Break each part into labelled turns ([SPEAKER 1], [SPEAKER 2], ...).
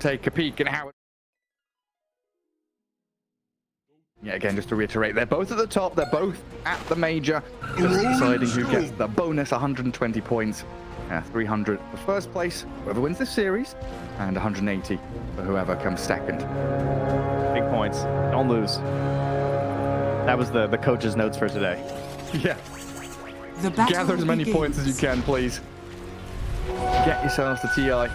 [SPEAKER 1] take a peek at how... Yeah, again, just to reiterate, they're both at the top. They're both at the major. Just deciding who gets the bonus 120 points. 300 for first place, whoever wins this series, and 180 for whoever comes second.
[SPEAKER 2] Big points. Don't lose. That was the coach's notes for today.
[SPEAKER 1] Yeah. Gather as many points as you can, please. Get yourselves to TI.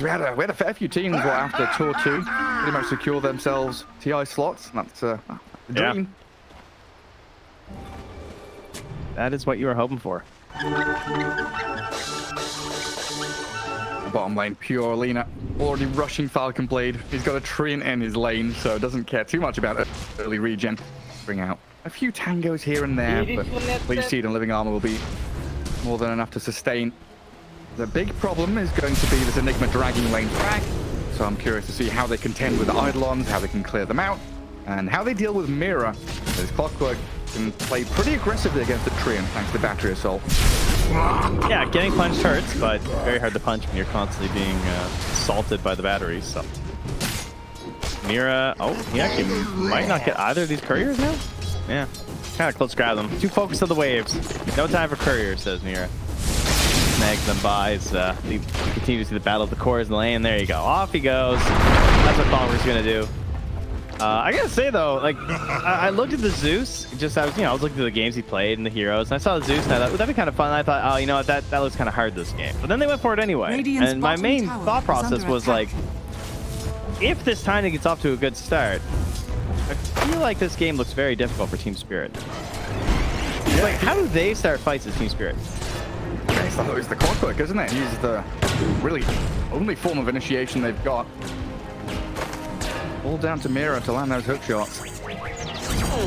[SPEAKER 1] We had a fair few teams after Tour 2 pretty much secure themselves TI slots. That's the dream.
[SPEAKER 2] Yeah. That is what you were hoping for.
[SPEAKER 1] Bottom lane, pure Lina. Already rushing Falcon Blade. He's got a Treant in his lane, so doesn't care too much about early regen. Bring out a few tangos here and there, but Bleach Seed and Living Armor will be more than enough to sustain. The big problem is going to be this Enigma dragging lanes back, so I'm curious to see how they contend with the Eidolons, how they can clear them out, and how they deal with Mira. As Clockwork can play pretty aggressively against the Treant thanks to Battery Assault.
[SPEAKER 2] Yeah, getting punched hurts, but very hard to punch when you're constantly being assaulted by the batteries. So Mira, oh, he actually might not get either of these couriers now. Yeah, kind of close grab them. Too focused on the waves. No time for couriers, says Mira. Snags them by. We continue to see the battle of the cores in the lane. There you go. Off he goes. That's what Clockwork's gonna do. I gotta say though, like I looked at the Zeus. I was looking through the games he played and the heroes, and I saw the Zeus. And I thought, would that be kind of fun? And I thought, oh, you know what, that looks kind of hard this game. But then they went for it anyway. And my main thought process was like, if this Tiny gets off to a good start, I feel like this game looks very difficult for Team Spirit. Yeah. Like, how do they start fights as Team Spirit?
[SPEAKER 1] It's the Clockwork, isn't it? He's the really only form of initiation they've got. All down to Mira to land those hook shots.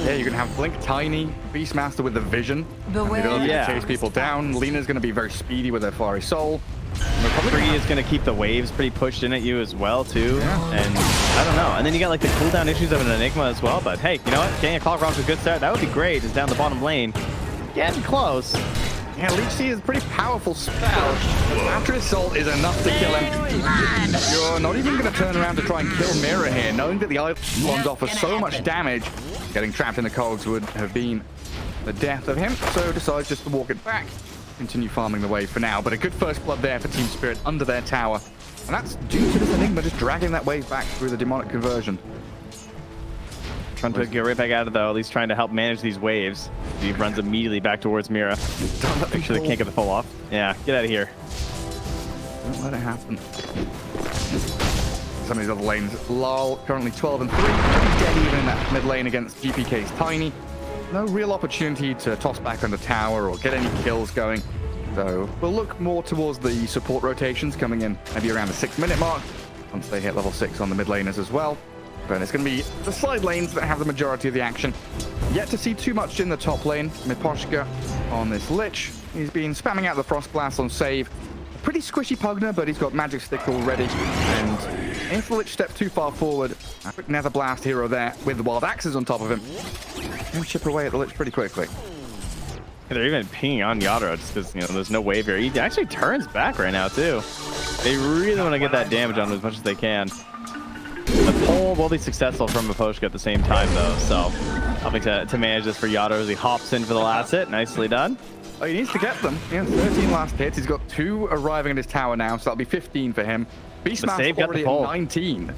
[SPEAKER 1] Yeah, you're going to have Blink, Tiny, Beastmaster with the vision. The ability to chase people down. Lina's going to be very speedy with her Fiery Soul.
[SPEAKER 2] Free is going to keep the waves pretty pushed in at you as well, too. Yeah. And I don't know. And then you got like the cooldown issues of an Enigma as well. But hey, you know what? Getting a Clockwork off to a good start, that would be great. It's down the bottom lane. Getting close. Yeah, Leech Seed is a pretty powerful spell. Battery Assault is enough to kill him. You're not even going to turn around to try and kill Mira here, knowing that the Eidolons offer so much damage. Getting trapped in the cogs would have been the death of him, so decides just to walk it back. Continue farming the wave for now, but a good first blood there for Team Spirit under their tower. And that's due to this Enigma just dragging that wave back through the demonic conversion. Trying to get right back out of it, though, at least trying to help manage these waves. He runs immediately back towards Mira. Make sure they can't get the pull off. Yeah, get out of here.
[SPEAKER 1] Don't let it happen. Some of these other lanes. Lol, currently 12 and 3. Pretty dead even in that mid lane against GPK's Tiny. No real opportunity to toss back on the tower or get any kills going. So we'll look more towards the support rotations coming in maybe around the 6-minute mark. Once they hit level 6 on the mid laners as well. But it's going to be the side lanes that have the majority of the action. Yet to see too much in the top lane. Miposhka on this Lich. He's been spamming out the Frost Blast on save. A pretty squishy Pugner, but he's got Magic Stick already. And if the Lich steps too far forward, a quick Nether Blast hero there with the Wild Axes on top of him. He'll chip away at the Lich pretty quickly.
[SPEAKER 2] They're even pinging on Yadro just because, there's no wave here. He actually turns back right now, too. They really want to get that damage on him as much as they can. The pull will be successful from Miposhka at the same time, though, so helping to manage this for Yadro as he hops in for the last hit. Nicely done.
[SPEAKER 1] Oh, he needs to get them. He has 13 last hits. He's got 2 arriving at his tower now, so that'll be 15 for him. Beastmaster already at 19.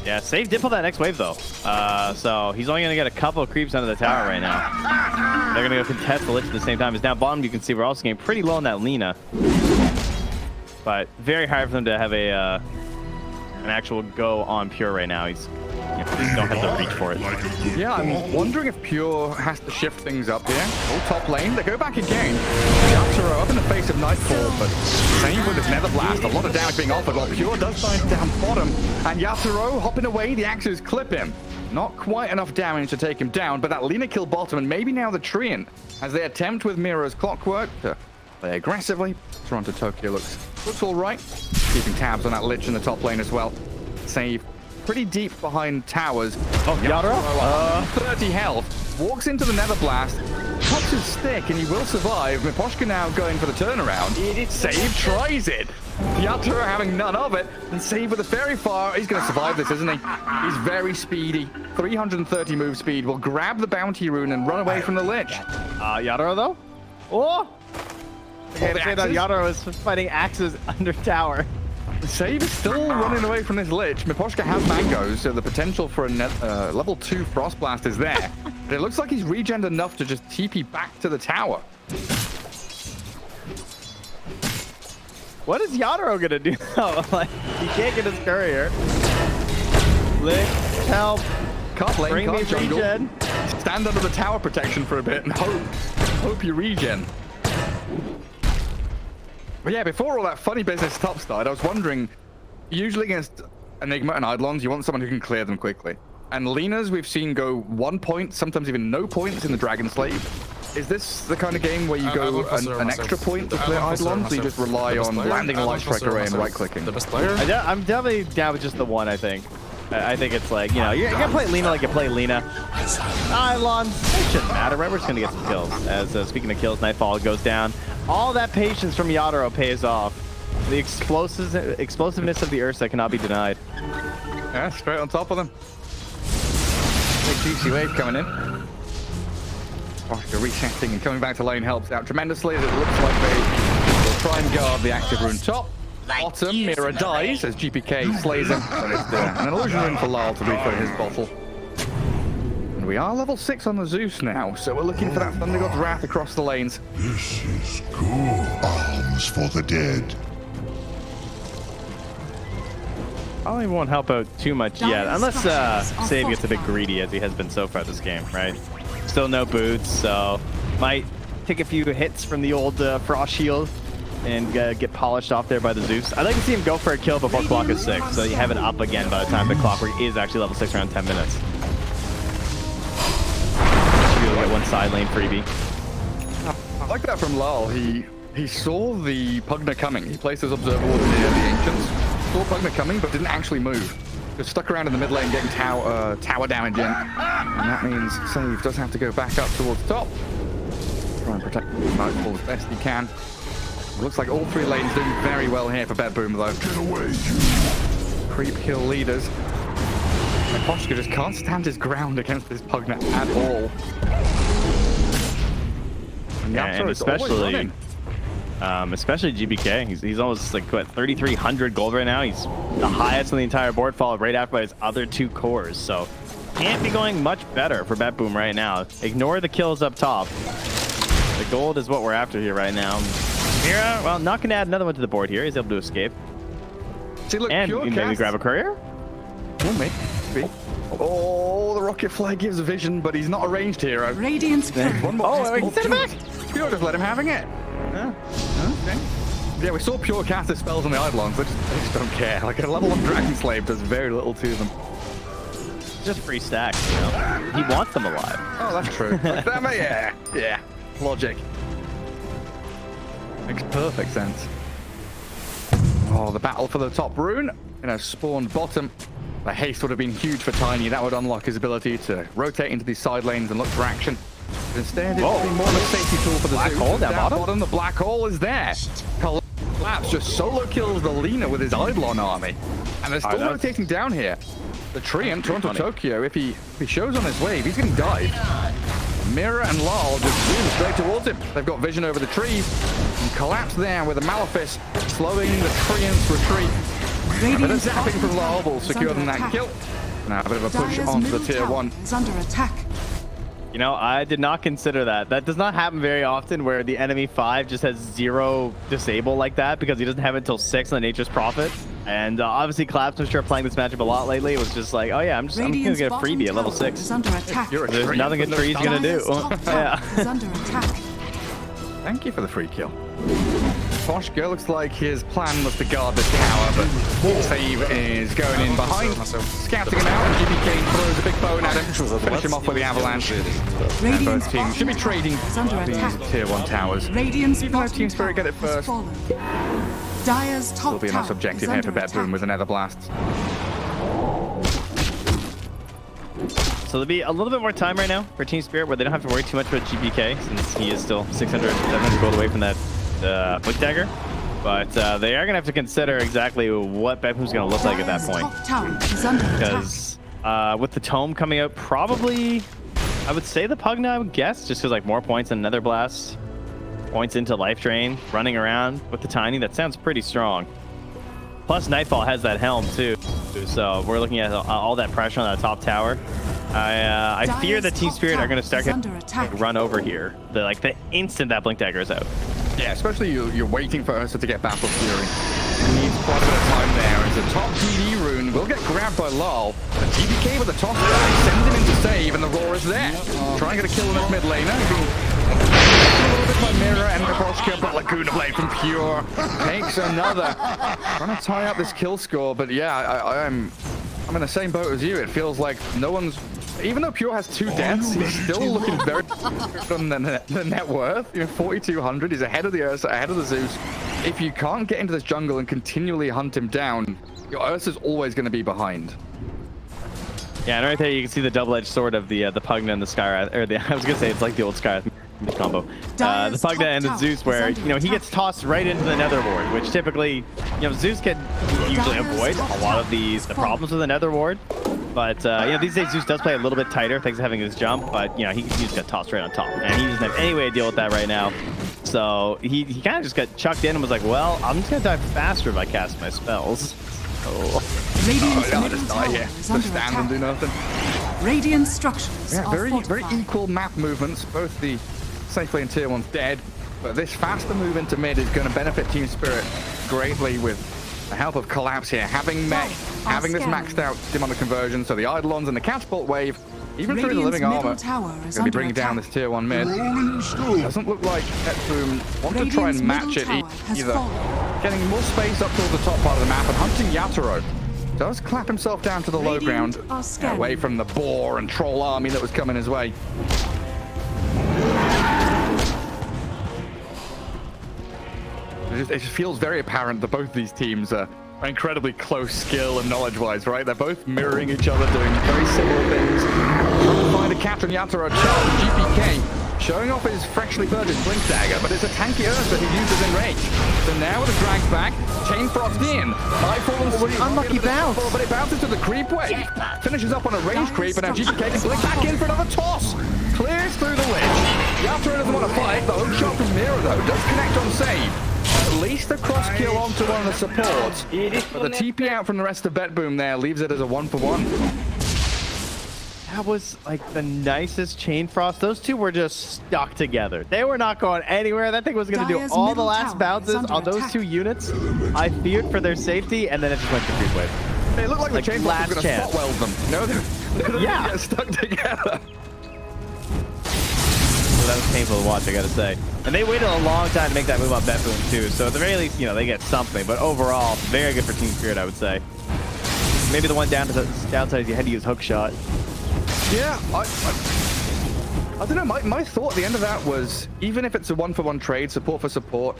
[SPEAKER 2] Yeah, Save did pull that next wave, though. So he's only going to get a couple of creeps under the tower right now. They're going to go contest the Lich at the same time. As down bottom, you can see we're also getting pretty low on that Lina. But very hard for them to have an actual go on Pure right now. He's just don't have to reach for it.
[SPEAKER 1] Yeah, I'm wondering if Pure has to shift things up here. All top lane, they go back again. Yatoro up in the face of Nightfall, but same with his Nether Blast. A lot of damage being offered while Pure does find down bottom. And Yatoro hopping away, the axes clip him. Not quite enough damage to take him down, but that Lina kill bottom, and maybe now the Treant as they attempt with Mira's Clockwork to play aggressively. Toronto Tokyo looks all right. Keeping tabs on that Lich in the top lane as well. Save pretty deep behind towers.
[SPEAKER 2] Oh, Yadro?
[SPEAKER 1] 30 health. Walks into the Nether Blast. Pops his stick and he will survive. Miposhka now going for the turnaround. Save tries it. Yatra having none of it, and Save with the fairy fire. He's going to survive this, isn't he? He's very speedy. 330 move speed. Will grab the bounty rune and run away from the Lich.
[SPEAKER 2] Yadro though? Oh! Okay, to say that Yadro is fighting axes under tower.
[SPEAKER 1] Save is still running away from this Lich. Miposhka has mangoes, so the potential for a level 2 Frost Blast is there. But it looks like he's regened enough to just TP back to the tower.
[SPEAKER 2] What is Yadro gonna do? Like, he can't get his courier. Lick, help.
[SPEAKER 1] Can't lane,
[SPEAKER 2] Bring me
[SPEAKER 1] can't jungle.
[SPEAKER 2] regen.
[SPEAKER 1] Stand under the tower protection for a bit and hope you regen. But yeah, before all that funny business top started, I was wondering, usually against Enigma and Eidolons, you want someone who can clear them quickly. And Lena's we've seen go 1 point, sometimes even no points in the Dragon Slave. Is this the kind of game where you go an extra point to clear Eidolons, so you just rely on landing a light strike array and right-clicking?
[SPEAKER 3] The best player?
[SPEAKER 2] I'm definitely down with just the one, I think. I think it's like, you know, you're gonna play Lena like you play Lena. Eidolons, it shouldn't matter, right? We're just gonna get some kills. As speaking of kills, Nightfall goes down. All that patience from Yadro pays off. The explosiveness of the Ursa cannot be denied.
[SPEAKER 1] Yeah, straight on top of them. Big juicy wave coming in. Oscar resetting and coming back to lane helps out tremendously, as it looks like they will try and guard the active rune top. Bottom, Mira dies as GPK slays him, but it's an illusion rune for Lyle to refill his bottle. And we are level 6 on the Zeus now, so we're looking for that Thunder God's Wrath across the lanes.
[SPEAKER 4] This is good alms for the dead.
[SPEAKER 2] I don't even want to help out too much yet, unless Save gets a bit greedy as he has been so far this game, right? Still no boots, so might take a few hits from the old Frost Shield and get polished off there by the Zeus. I'd like to see him go for a kill before clock is 6, so you have it up again by the time the clockwork is actually level 6 around 10 minutes. Should be able to get one side lane freebie.
[SPEAKER 1] I like that from Lal. He saw the Pugna coming. He placed his observer ward near the Ancients, saw Pugna coming, but didn't actually move. Just stuck around in the mid lane getting tower damage in. And that means Save does have to go back up towards the top. Try and protect Nightfall as best he can. Looks like all 3 lanes doing very well here for BetBoom though.
[SPEAKER 4] Get away,
[SPEAKER 1] Creep kill leaders. Miposhka just can't stand his ground against this Pugna at all. And
[SPEAKER 2] And especially GBK. He's almost like, what, 3,300 gold right now. He's the highest on the entire board, followed right after by his other 2 cores. So can't be going much better for BetBoom right now. Ignore the kills up top. The gold is what we're after here right now. Mira, well, not going to add another one to the board here. He's able to escape.
[SPEAKER 1] See, look,
[SPEAKER 2] And
[SPEAKER 1] pure
[SPEAKER 2] maybe
[SPEAKER 1] cast.
[SPEAKER 2] grab a courier?
[SPEAKER 1] Maybe. Oh, the rocket flare gives a vision, but he's not a ranged hero.
[SPEAKER 5] Radiant's
[SPEAKER 1] One more.
[SPEAKER 2] Oh, he sent it back.
[SPEAKER 1] Pure just let him having it.
[SPEAKER 2] Yeah.
[SPEAKER 1] Okay. Yeah, we saw Pure cast his spells on the Eidolons. They just don't care. Like a level 1 Dragon Slave does very little to them.
[SPEAKER 2] Just free stacks, you know? He wants them alive.
[SPEAKER 1] Oh, that's true. Yeah. Logic. Makes perfect sense. Oh, the battle for the top rune. Spawned bottom. The haste would have been huge for Tiny. That would unlock his ability to rotate into these side lanes and look for action. But instead, it's been more of a safety tool for the
[SPEAKER 2] Black
[SPEAKER 1] Zeus.
[SPEAKER 2] hole down bottom?
[SPEAKER 1] The black hole is there. Collapse just solo kills the Lena with his Eidolon army. And they're still rotating down here. The Treant, Toronto Tokyo, if he shows on this wave, he's getting dived. Mira and Lal just zoom straight towards him. They've got vision over the trees. And Collapse there with a Malefice, slowing the Treant's retreat. A bit of zapping from Lal will secure them that kill. Now a bit of a push onto the tier 1.
[SPEAKER 5] Is under attack.
[SPEAKER 2] You know, I did not consider that. That does not happen very often where the enemy 5 just has 0 disable like that because he doesn't have it until 6 on Nature's Prophet. And obviously Collapse was sure playing this matchup a lot lately. It was just like, oh yeah, I'm gonna get a freebie at level 6.
[SPEAKER 5] Is under attack.
[SPEAKER 2] There's nothing a tree's gonna do. Yeah.
[SPEAKER 5] Is under attack.
[SPEAKER 1] Thank you for the free kill. Poshka looks like his plan was to guard the tower, but Save is going in behind, scouting him out. GPK throws a big bone at him, finish him off with the avalanche. And both teams should be trading these tier 1 towers.
[SPEAKER 5] Radiant's
[SPEAKER 1] Team Spirit get it first.
[SPEAKER 5] Dyer's top
[SPEAKER 1] Will be a nice objective here for BetBoom with another blast.
[SPEAKER 2] So there'll be a little bit more time right now for Team Spirit where they don't have to worry too much about GPK since he is still 600, 700 gold away from that Quick Dagger. But they are going to have to consider exactly what BetBoom's going to look like at that point.
[SPEAKER 5] Top tower is under attack.
[SPEAKER 2] Because with the Tome coming out, probably, I would say the Pugna, I would guess, just because like more points than Nether Blast, points into Life Drain, running around with the Tiny, that sounds pretty strong. Plus Nightfall has that Helm too, so we're looking at all that pressure on that top tower. I fear that Team Spirit are going to start to run over here. The instant that Blink Dagger is out.
[SPEAKER 1] Yeah, especially you're waiting for Ursa to get Battle Fury. He needs quite a bit of time there as the top DD rune will get grabbed by Lol. The TPK with the toss guy sends him into save, and the Roar is there. Trying to get a kill on this mid laner. A little bit by Mirror and Nekoshka, but Laguna Blade from Pure takes another. Trying to tie up this kill score, but yeah, I'm in the same boat as you. It feels like no one's, even though Pure has 2 deaths, he's still looking very good on the net worth. 4,200. He's ahead of the Ursa, ahead of the Zeus. If you can't get into this jungle and continually hunt him down, your Ursa's always going to be behind.
[SPEAKER 2] Yeah, and right there you can see the double-edged sword of the Pugna and the Skywrath, or I was gonna say it's like the old Skywrath combo. The Pugna and the Zeus, where he gets tossed right into the Nether Ward, which typically Zeus can usually avoid a lot of the problems with the Nether Ward. But these days Zeus does play a little bit tighter thanks to having his jump, but he just got tossed right on top, and he doesn't have any way to deal with that right now. So he kind of just got chucked in and was like, well, I'm just gonna die faster if I cast my spells.
[SPEAKER 5] Radiant's
[SPEAKER 1] just die here. Just stand and do nothing.
[SPEAKER 5] Radiant structures are
[SPEAKER 1] very
[SPEAKER 5] fortified.
[SPEAKER 1] equal map movements. Both the safe lane tier 1's dead, but this faster move into mid is going to benefit Team Spirit greatly with the help of Collapse here. Having mech, having this maxed out demonic conversion, so the Eidolons and the Catapult Wave, even through the living armor, going to be bringing down this tier 1 mid. Doesn't look like BetBoom want to try and match it either. Getting more space up towards the top part of the map and hunting Yatoro. Does clap himself down to the low ground, away from the boar and troll army that was coming his way. It just feels very apparent that both these teams are incredibly close skill and knowledge-wise, right? They're both mirroring each other, doing very similar things. Trying to find a Captain Yatoro charge, GPK showing off his freshly purchased Blink Dagger, but it's a tanky Ursa he uses in range. So now with a drag back, Chain Frost in.
[SPEAKER 2] Unlucky bounce.
[SPEAKER 1] But it bounces to the creep wave. Finishes up on a range creep, and now GPK can blink back in for another toss. Clears through the ledge. Yatoro doesn't want to fight. The hook shot from Mira, though, does connect on save. At least a cross kill onto one of the supports. But the TP out from the rest of BetBoom there leaves it as a 1-for-1.
[SPEAKER 2] That was like the nicest Chain Frost. Those two were just stuck together. They were not going anywhere. That thing was going to do all the last bounces on those 2 units. I feared for their safety, and then it just went to creep wave.
[SPEAKER 1] They look like the Chain Frost was going to spot weld them. They're going to get stuck together.
[SPEAKER 2] So that was painful to watch, I gotta say. And they waited a long time to make that move on BetBoom too. So at the very least, they get something. But overall, very good for Team Spirit, I would say. Maybe the one downside is you had to use hook shot.
[SPEAKER 1] Yeah, I don't know. My thought at the end of that was, even if it's a 1-for-1 trade, support for support,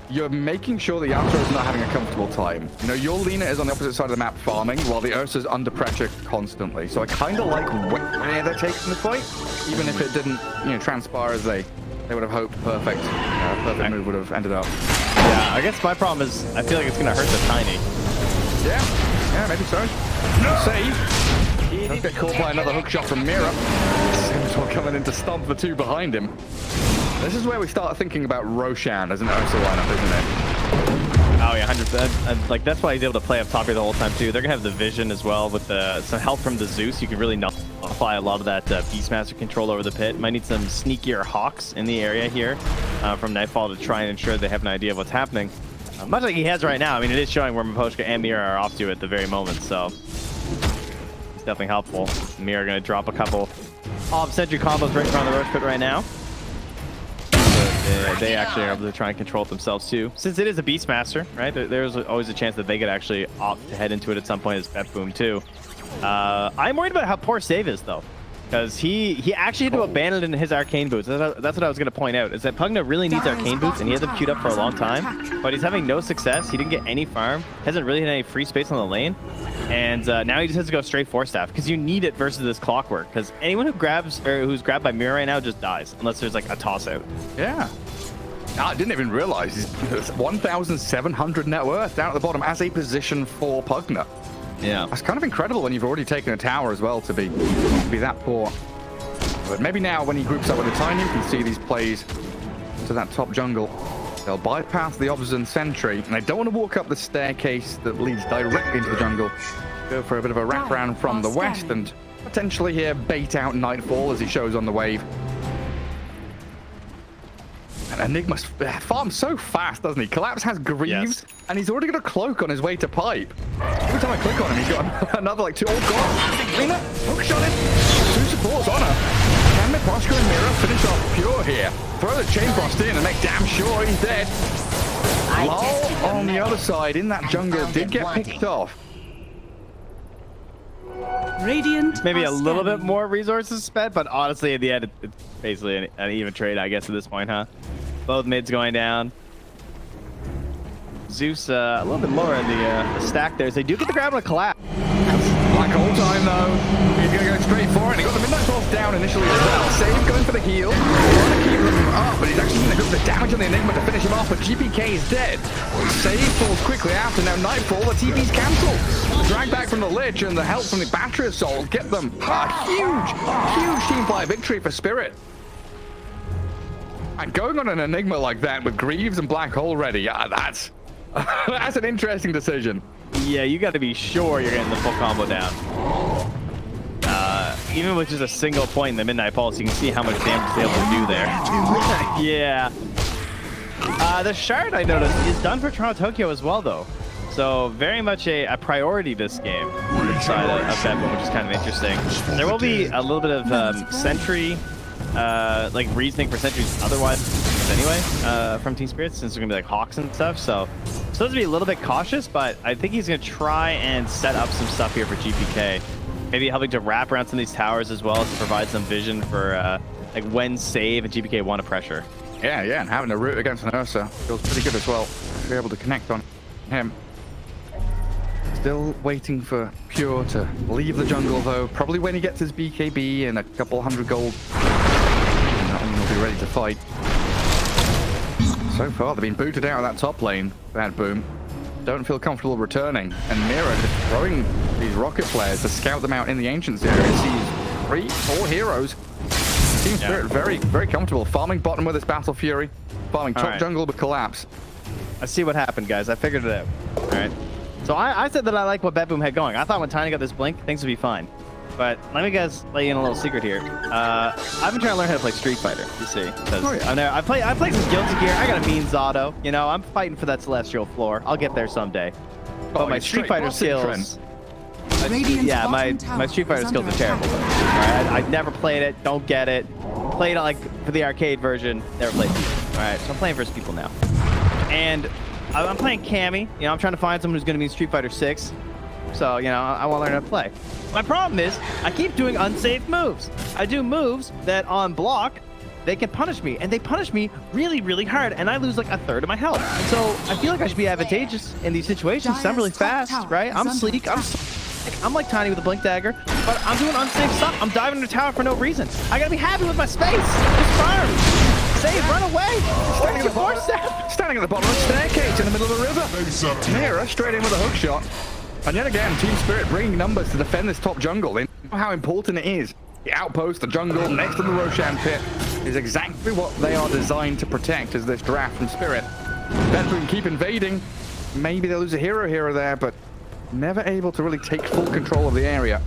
[SPEAKER 1] you're making sure the Yatoro is not having a comfortable time. Your Lina is on the opposite side of the map farming, while the Ursa's under pressure constantly. So I kind of like where they're taking the fight, even if it didn't, transpire as they would have hoped. Perfect move would have ended up.
[SPEAKER 2] Yeah, I guess my problem is I feel like it's gonna hurt the Tiny.
[SPEAKER 1] Yeah, maybe so. No save. Does get caught by another hook shot from Mira. Scimitar coming in to stomp the 2 behind him. This is where we start thinking about Roshan as an Ursa lineup, isn't it?
[SPEAKER 2] Oh yeah, 100%. And that's why he's able to play up top here the whole time too. They're gonna have the vision as well with some help from the Zeus. You can really nullify a lot of that Beastmaster control over the pit. Might need some sneakier Hawks in the area here from Nightfall to try and ensure they have an idea of what's happening. Much like he has right now. I mean, it is showing where Miposhka and Mira are off to at the very moment, so it's definitely helpful. Mira gonna drop a couple sentry combos right in front of the Roach Pit right now. They actually are able to try and control it themselves too. Since it is a Beastmaster, right? There's always a chance that they could actually opt to head into it at some point as BetBoom too. I'm worried about how poor save is though, because he actually had to abandon his arcane boots. That's what I was going to point out, is that Pugna really needs arcane boots, and he has them queued up for a long time, but he's having no success. He didn't get any farm, hasn't really had any free space on the lane, and now he just has to go straight Force Staff, because you need it versus this Clockwork, because anyone who grabs or who's grabbed by Mira right now just dies, unless there's like a toss out.
[SPEAKER 1] Yeah. I didn't even realize he's 1,700 net worth down at the bottom as a position 4 Pugner.
[SPEAKER 2] Yeah.
[SPEAKER 1] That's kind of incredible when you've already taken a tower as well to be that poor. But maybe now when he groups up with the Tiny, you can see these plays to that top jungle. They'll bypass the Obsidian Sentry, and they don't want to walk up the staircase that leads directly into the jungle. Go for a bit of a wraparound from the west and potentially here bait out Nightfall as he shows on the wave. And Enigma farms so fast, doesn't he? Collapse has Greaves, and he's already got a cloak on his way to pipe. Every time I click on him, he's got another like 2. Oh god! Lena, hookshot it! 2 supports on her. Can Nebraska and Mira finish off Pure here? Throw the Chain Frost in and make damn sure he's dead. Lol on the other side in that jungle did get picked off.
[SPEAKER 5] Radiant
[SPEAKER 2] Maybe a little bit
[SPEAKER 5] scanning.
[SPEAKER 2] more resources spent, but honestly, in the end, it's basically an even trade, I guess, at this point, huh? Both mids going down. Zeus a little bit lower in the stack there. So they do get the grab on a collapse.
[SPEAKER 1] Black hole time though. He's going to go straight for it. He got the Midnight Pulse down initially as well. Save going for the heal. Trying to keep them up, but he's actually going to go for the damage on the Enigma to finish him off. But GPK is dead. Save falls quickly after. Now Nightfall, the TP's cancelled. The drag back from the Lich and the help from the Battery Assault get them a huge team fight victory for Spirit. And going on an Enigma like that with Greaves and Black Hole ready, that's an interesting decision.
[SPEAKER 2] Yeah, you got to be sure you're getting the full combo down. Even with just a single point in the Midnight Pulse, you can see how much damage he's able to do there. Yeah. The Shard, I noticed, is done for Toronto Tokyo as well, though. So very much a priority this game inside of BetBoom, which is kind of interesting. There will be a little bit of Sentry, like reasoning for Sentries otherwise anyway, from Team Spirit, since they're going to be like Hawks and stuff. So supposed to be a little bit cautious, but I think he's going to try and set up some stuff here for GPK. Maybe helping to wrap around some of these towers as well to provide some vision for like when save and GPK want to pressure.
[SPEAKER 1] Yeah, and having a root against an Ursa feels pretty good as well. To be able to connect on him. Still waiting for Pure to leave the jungle though. Probably when he gets his BKB and a couple 100 gold. And he'll be ready to fight. So far, they've been booted out of that top lane. BetBoom don't feel comfortable returning. And Mira just throwing these rocket flares to scout them out in the Ancients area. Sees 3, 4 heroes. Team Spirit very comfortable. Farming bottom with this Battle Fury. Farming top jungle with Collapse.
[SPEAKER 2] I see what happened, guys. I figured it out. All right. So I said that I like what BetBoom had going. I thought when Tiny got this blink, things would be fine. But let me guys lay in a little secret here. I've been trying to learn how to play Street Fighter, you see. I played some Guilty Gear. I got a mean Zato. You know, I'm fighting for that celestial floor. I'll get there someday. But my Street Fighter skills... Yeah, my Street Fighter skills are terrible. Alright, I've never played it, don't get it. Played it like for the arcade version, never played it. Alright, so I'm playing versus people now. And I'm playing Cammy. You know, I'm trying to find someone who's going to be in Street Fighter 6. So, you know, I want to learn how to play. My problem is, I keep doing unsafe moves. I do moves that on block, they can punish me. And they punish me really, really hard. And I lose like a third of my health. So I feel like I should be advantageous in these situations. I'm really fast, right? I'm sleek. I'm like Tiny with a blink dagger. But I'm doing unsafe stuff. I'm diving into the tower for no reason. I got to be happy with my space. Just farm. Save, run away.
[SPEAKER 1] Standing at the bottom of the staircase in the middle of the river. Mira straight in with a hook shot. And yet again, Team Spirit bringing numbers to defend this top jungle. They know how important it is. The outpost, the jungle, next to the Roshan pit is exactly what they are designed to protect as this draft from Spirit. BetBoom keep invading. Maybe they'll lose a hero here or there, but never able to really take full control of the area.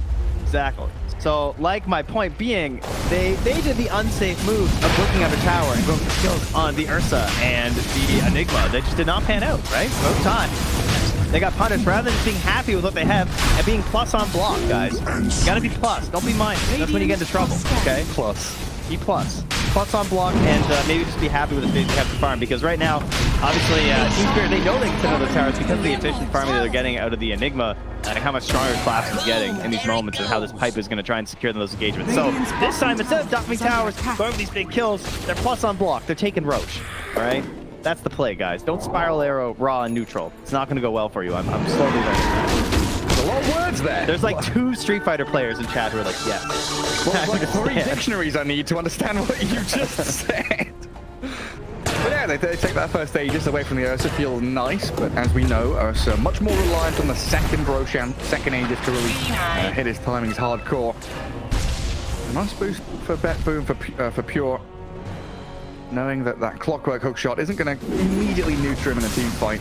[SPEAKER 2] Exactly. So, like my point being, they did the unsafe move of looking at the tower and going for kills on the Ursa and the Enigma. They just did not pan out, right? Both times. They got punished rather than just being happy with what they have and being plus on block, guys. You gotta be plus. Don't be minus. That's when you get into trouble, okay?
[SPEAKER 1] Plus.
[SPEAKER 2] Be plus. Plus on block and maybe just be happy with the things they have to farm. Because right now, obviously, Team Spirit, they know they can sit on the towers because of the efficient farming that they're getting out of the Enigma and how much stronger Collapse is getting in these moments and how this pipe is going to try and secure those engagements. So this time, instead of dumping towers, going for these big kills, they're plus on block. They're taking Roche, all right? That's the play, guys. Don't spiral arrow raw and neutral. It's not going to go well for you. I'm slowly learning that.
[SPEAKER 1] There's a lot of words there.
[SPEAKER 2] There's like 2 Street Fighter players in chat who are like, yes.
[SPEAKER 1] Well, like 3 dictionaries I need to understand what you just said. But yeah, they take that first Aegis away from the Ursa. Feels nice, but as we know, Ursa much more reliant on the second Roshan, second Aegis to really hit his timings hardcore. A nice boost for BetBoom for Pure, knowing that that clockwork hook shot isn't going to immediately neuter him in a team fight.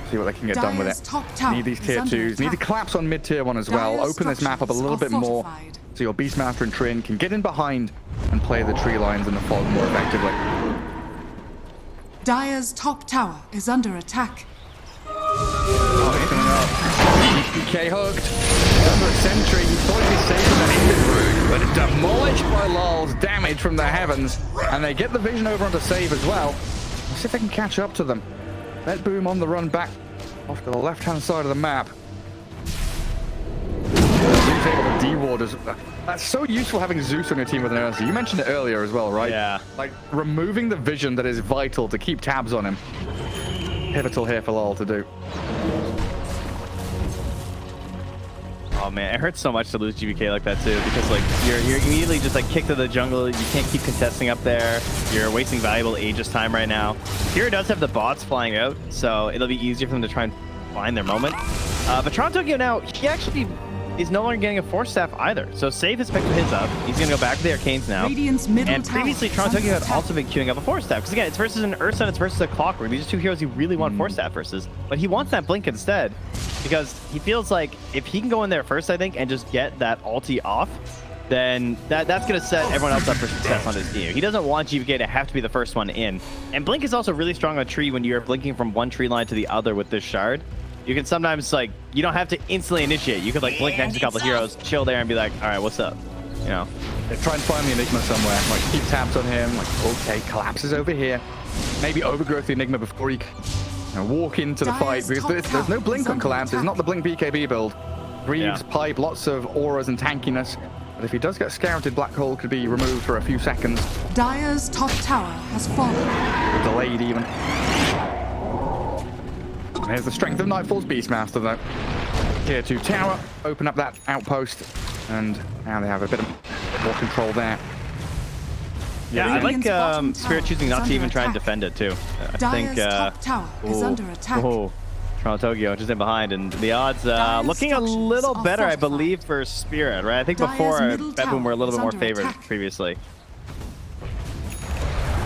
[SPEAKER 1] See what they can get done with it. Need these tier 2s. Need to collapse on mid tier 1 as well. Open this map up a little bit more so your Beastmaster and Trin can get in behind and play the tree lines and the fog more effectively.
[SPEAKER 5] Dire's top tower is under attack.
[SPEAKER 1] Oh, he's coming up. DPK hooked. Under a sentry. He thought he'd be safe from the but it's demolished by Lul's damage from the heavens. And they get the vision over onto Save as well. Let's see if they can catch up to them. BetBoom on the run back off to the left-hand side of the map. Zeus able to de-ward as that's so useful having Zeus on your team with an Ursa. You mentioned it earlier as well, right?
[SPEAKER 2] Yeah.
[SPEAKER 1] Like removing the vision that is vital to keep tabs on him. Pivotal here for Lul to do.
[SPEAKER 2] Oh man, it hurts so much to lose GBK like that too, because like you're immediately just like kicked to the jungle. You can't keep contesting up there. You're wasting valuable Aegis time right now. Here does have the bots flying out, so it'll be easier for them to try and find their moment. But Tokyo now, he actually is no longer getting a Force Staff either. So Save has picked his up. He's gonna go back to the Arcanes now. And previously Tokyo had also been queuing up a Force Staff, because again, it's versus an Ursa and it's versus a Clockwork. These are two heroes he really want Force Staff versus, but he wants that Blink instead, because he feels like if he can go in there first, I think, and just get that ulti off, then that's going to set everyone else up for success on his team. He doesn't want GBK to have to be the first one in. And Blink is also really strong on tree when you're blinking from one tree line to the other with this shard. You can sometimes, like, you don't have to instantly initiate. You could, like, blink next to a couple of heroes, chill there, and be like, all right, what's up? You know?
[SPEAKER 1] They try and find the Enigma somewhere. Like, keep tabs on him. Like, okay, collapses over here. Maybe overgrowth the Enigma before he can walk into the fight. Because there's no blink on collapse. It's not the blink BKB build. Greaves, pipe, lots of auras and tankiness. But if he does get scouted, Black Hole could be removed for a few seconds.
[SPEAKER 5] Dire's top tower has fallen.
[SPEAKER 1] Delayed even. Here's the strength of Nightfall's Beastmaster though. Tier 2 tower, open up that outpost, and now they have a bit more control there.
[SPEAKER 2] Yeah, I like Spirit choosing not to even try and defend it too. I think
[SPEAKER 5] top tower is under attack.
[SPEAKER 2] Tokyo just in behind, and the odds looking a little better, I believe, for Spirit, right? I think before BetBoom were a little bit more favored previously.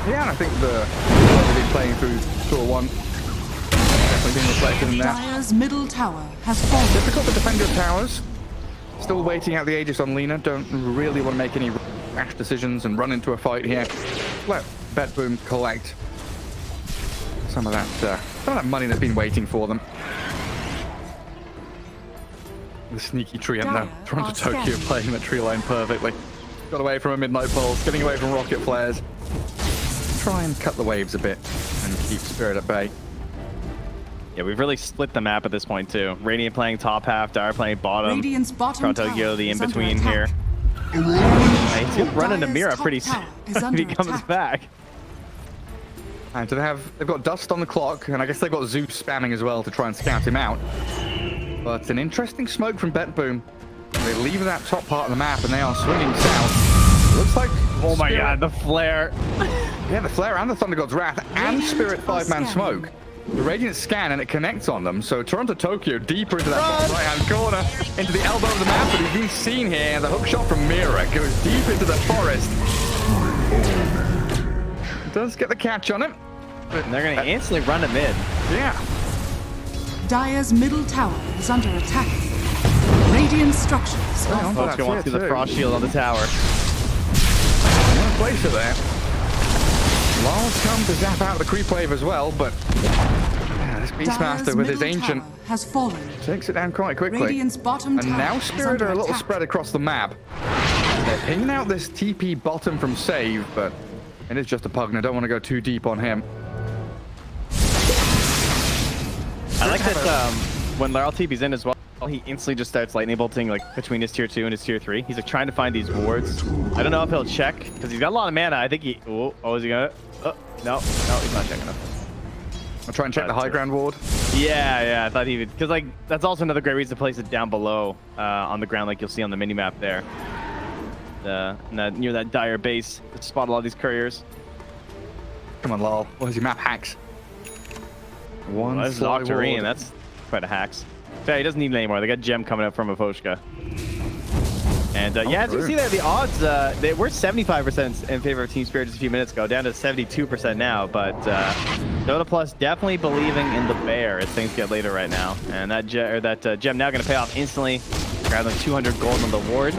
[SPEAKER 1] Yeah, and I think they've been playing through Tour 1. Definitely being reflected in that.
[SPEAKER 5] Dire's middle tower has fallen.
[SPEAKER 1] Difficult to defend your towers. Still waiting out the Aegis on Lina. Don't really want to make any rash decisions and run into a fight here. Let BetBoom collect some of that money that's been waiting for them. The sneaky tree up now. Toronto Tokyo playing the tree line perfectly. Got away from a midnight pulse, getting away from rocket flares. Try and cut the waves a bit and keep Spirit at bay.
[SPEAKER 2] Yeah, we've really split the map at this point too. Radiant playing top half, Dire playing bottom.
[SPEAKER 5] Radiant's bottom
[SPEAKER 2] Tokyo the in-between here. He's gonna run into Mira pretty soon if he comes back.
[SPEAKER 1] And they've got Dust on the clock, and I guess they've got Zeus spamming as well to try and scout him out. But an interesting smoke from BetBoom. They leave that top part of the map, and they are swinging south. Looks like
[SPEAKER 2] oh my god, the flare.
[SPEAKER 1] Yeah, the flare and the Thunder God's Wrath and Spirit 5-man smoke. The Radiant scan and it connects on them, so Toronto Tokyo deeper into that right-hand corner, into the elbow of the map, but he's been seen here. The hook shot from Mira goes deep into the forest. Does get the catch on him.
[SPEAKER 2] And they're going to instantly run to mid.
[SPEAKER 1] Yeah.
[SPEAKER 5] Dire's middle tower is under attack. Radiant structures are
[SPEAKER 2] Let's go on through the frost shield on the tower.
[SPEAKER 1] No place it there. Lars come to zap out the creep wave as well, but this Beastmaster with his ancient
[SPEAKER 5] has fallen.
[SPEAKER 1] Takes it down quite quickly.
[SPEAKER 5] Bottom
[SPEAKER 1] and now Spirit are a little spread across the map. They're pinging out this TP bottom from Save, but it is just a Pugna. Don't want to go too deep on him.
[SPEAKER 2] I like that when Laral TP's in as well, he instantly just starts lightning bolting like between his tier 2 and his tier 3. He's like trying to find these wards. I don't know if he'll check because he's got a lot of mana. I think he. Oh, is he gonna? No, he's not checking up.
[SPEAKER 1] I'll try and check the high ground ward.
[SPEAKER 2] Yeah, I thought he would, because like that's also another great reason to place it down below on the ground, like you'll see on the mini map there. Near that Dire base to spot a lot of these couriers.
[SPEAKER 1] Come on, Lol. Where's your map hacks? One
[SPEAKER 2] Well, that's
[SPEAKER 1] fly
[SPEAKER 2] Octarine.
[SPEAKER 1] ward.
[SPEAKER 2] That's quite a hacks. Yeah, he doesn't need it anymore. They got Gem coming up from Avoshka. And yeah, as you can see there, the odds, they were 75% in favor of Team Spirit just a few minutes ago, down to 72% now. But Dota Plus definitely believing in the bear as things get later right now. And that Gem now going to pay off instantly, grab them 200 gold on the ward.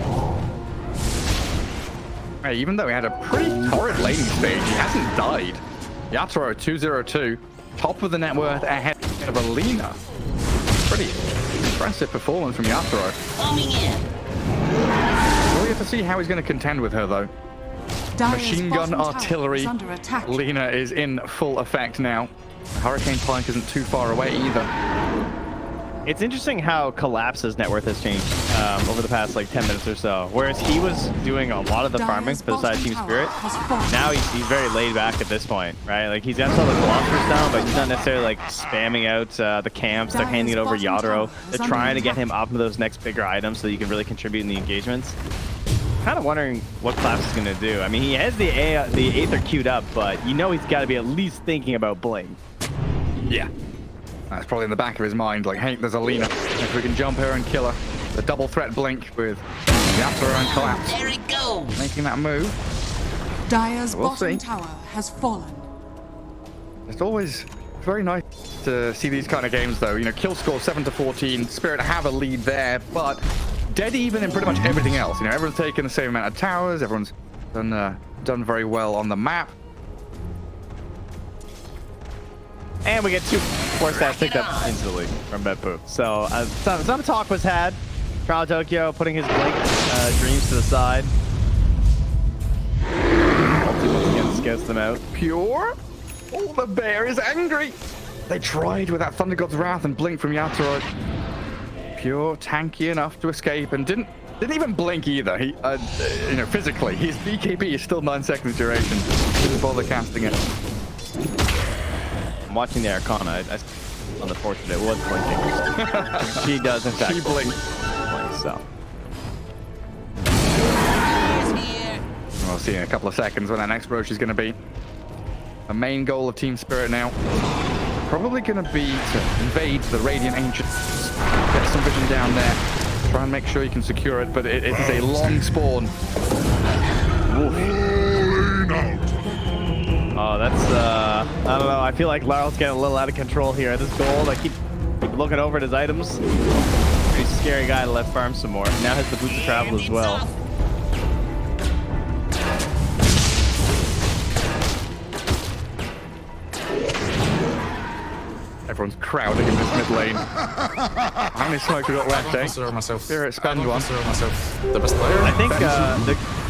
[SPEAKER 1] Hey, even though he had a pretty torrid laning stage, he hasn't died. Yatoro 202, top of the net worth ahead of Alina. Pretty impressive performance from Yatoro.
[SPEAKER 3] Coming in.
[SPEAKER 1] We'll have to see how he's going to contend with her, though.
[SPEAKER 5] Dire's
[SPEAKER 1] Machine gun
[SPEAKER 5] bottom tower
[SPEAKER 1] artillery.
[SPEAKER 5] is under attack.
[SPEAKER 1] Lina is in full effect now. The Hurricane Pike isn't too far away either.
[SPEAKER 2] It's interesting how Collapse's net worth has changed over the past like 10 minutes or so. Whereas he was doing a lot of the farming for the side of Team Spirit, now he's very laid back at this point, right? Like he's got some of the philosophers down, but he's not necessarily like spamming out the camps. They're handing it over Yatoro. They're trying to get him up to those next bigger items so that you can really contribute in the engagements. Kind of wondering what Collapse is going to do. I mean, he has the Aether queued up, but you know he's got to be at least thinking about Bling.
[SPEAKER 1] Yeah. That's probably in the back of his mind, like, hey, there's Alina. If we can jump her and kill her. The double threat blink with Yatoro and Collapse.
[SPEAKER 3] There it goes.
[SPEAKER 1] Making that move.
[SPEAKER 5] Dire's
[SPEAKER 1] We'll
[SPEAKER 5] bottom
[SPEAKER 1] see.
[SPEAKER 5] tower has fallen.
[SPEAKER 1] It's always very nice to see these kind of games, though. You know, kill score 7-14. Spirit have a lead there, but dead even in pretty much everything else. You know, everyone's taken the same amount of towers. Everyone's done very well on the map.
[SPEAKER 2] And we get 2 force stats picked up instantly from BetBoom. So some talk was had. Crown Tokyo putting his Blink dreams to the side. Ulti once again scouts them out.
[SPEAKER 1] Pure? Oh, the bear is angry. They tried with that Thunder God's Wrath and blink from Yatoro. Pure tanky enough to escape and didn't even blink either. He, you know, physically, his BKB is still 9 seconds duration. Didn't bother casting it.
[SPEAKER 2] I'm watching the Arcana. I on the portrait, it was blinking. She does in fact.
[SPEAKER 1] She blinked.
[SPEAKER 2] So.
[SPEAKER 1] We'll see in a couple of seconds when that next Roche is going to be. The main goal of Team Spirit now, probably going to be to invade the Radiant Ancients. Get some vision down there. Try and make sure you can secure it, but it is a long spawn.
[SPEAKER 2] Oh, that's, I don't know. I feel like Laryl's getting a little out of control here. This gold, I keep looking over at his items. Pretty scary guy to let farm some more. Now has the boots of travel as well.
[SPEAKER 1] Everyone's crowding in this mid lane. How many smokes we got left, eh? Spirit, spend one.
[SPEAKER 6] The best player.
[SPEAKER 2] I think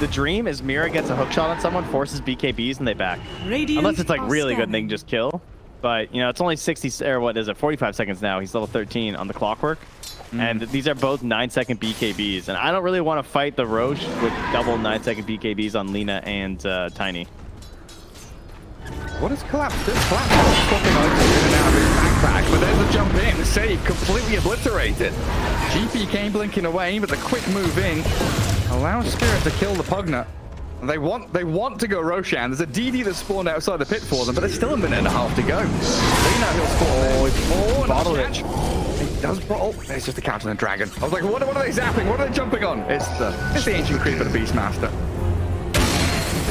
[SPEAKER 2] the dream is Mira gets a hook shot on someone, forces BKBs, and they back.
[SPEAKER 5] Radiant
[SPEAKER 2] Unless it's like
[SPEAKER 5] are
[SPEAKER 2] really good and they
[SPEAKER 5] scanning.
[SPEAKER 2] can just kill. But, you know, it's only 60, or what is it, 45 seconds now. He's level 13 on the clockwork. And these are both 9-second BKBs. And I don't really want to fight the Roche with double 9-second BKBs on Lina and Tiny.
[SPEAKER 1] What is Collapse? This Collapse is swapping items in and out of his backpack, but there's a jump in. Save completely obliterated. GP blinking away, but the quick move in allows Spirit to kill the Pugner. And they want to go Roshan. There's a DD that spawned outside the pit for them, but there's still a minute and a half to go. They know he'll spawn. Oh,
[SPEAKER 2] bottled
[SPEAKER 1] it. He does bottle. It's just a counter and dragon. I was like, what are they zapping? What are they jumping on? It's the ancient creep of the Beastmaster.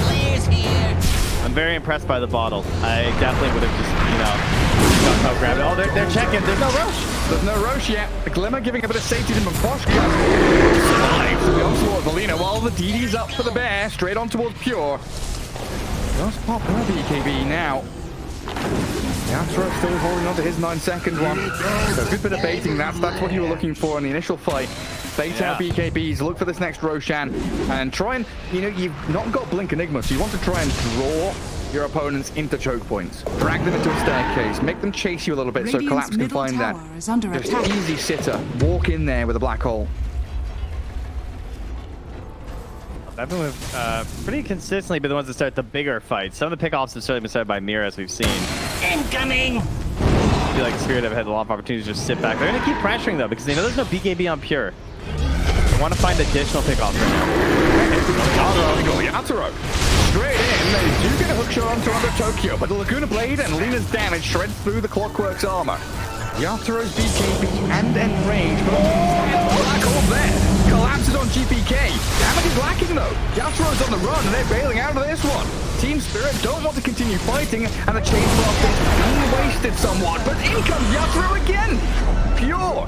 [SPEAKER 3] Players here.
[SPEAKER 2] I'm very impressed by the bottle. I definitely would have just, you know, grabbed it. Oh, they're checking. There's no Roche.
[SPEAKER 1] There's no Roche yet. The Glimmer giving a bit of safety to Mposhka. Survives the onslaught of Alina while the DD's up for the bear. Straight on towards Pure. Just pop her BKB now. Yatoro still holding on to his 9-second one. So good bit of baiting. That's what you were looking for in the initial fight. Bait out BKBs, look for this next Roshan, and try and, you know, you've not got Blink Enigma, so you want to try and draw your opponents into choke points. Drag them into a staircase, make them chase you a little bit so
[SPEAKER 5] Radiant's
[SPEAKER 1] Collapse can
[SPEAKER 5] middle
[SPEAKER 1] find that.
[SPEAKER 5] tower is under
[SPEAKER 1] Just
[SPEAKER 5] attack.
[SPEAKER 1] easy sitter, walk in there with a black hole.
[SPEAKER 2] I've been with pretty consistently been the ones that start the bigger fights. Some of the pickoffs have certainly been started by Mira, as we've seen.
[SPEAKER 3] Incoming.
[SPEAKER 2] I feel like Spirit have had a lot of opportunities to just sit back. They're going to keep pressuring, though, because they know there's no BKB on Pure. You want to find additional pickoffs right now.
[SPEAKER 1] Yatoro. Straight in, they do get a hook shot onto Under Tokyo, but the Laguna Blade and Lena's damage shreds through the Clockwork's armor. Yatoro's BKB and end range, but black hole there. Collapses on GPK. Damage is lacking though. Yatoro's on the run and they're bailing out of this one. Team Spirit don't want to continue fighting, and the chain blast is being wasted somewhat, but in comes Yatoro again. Pure.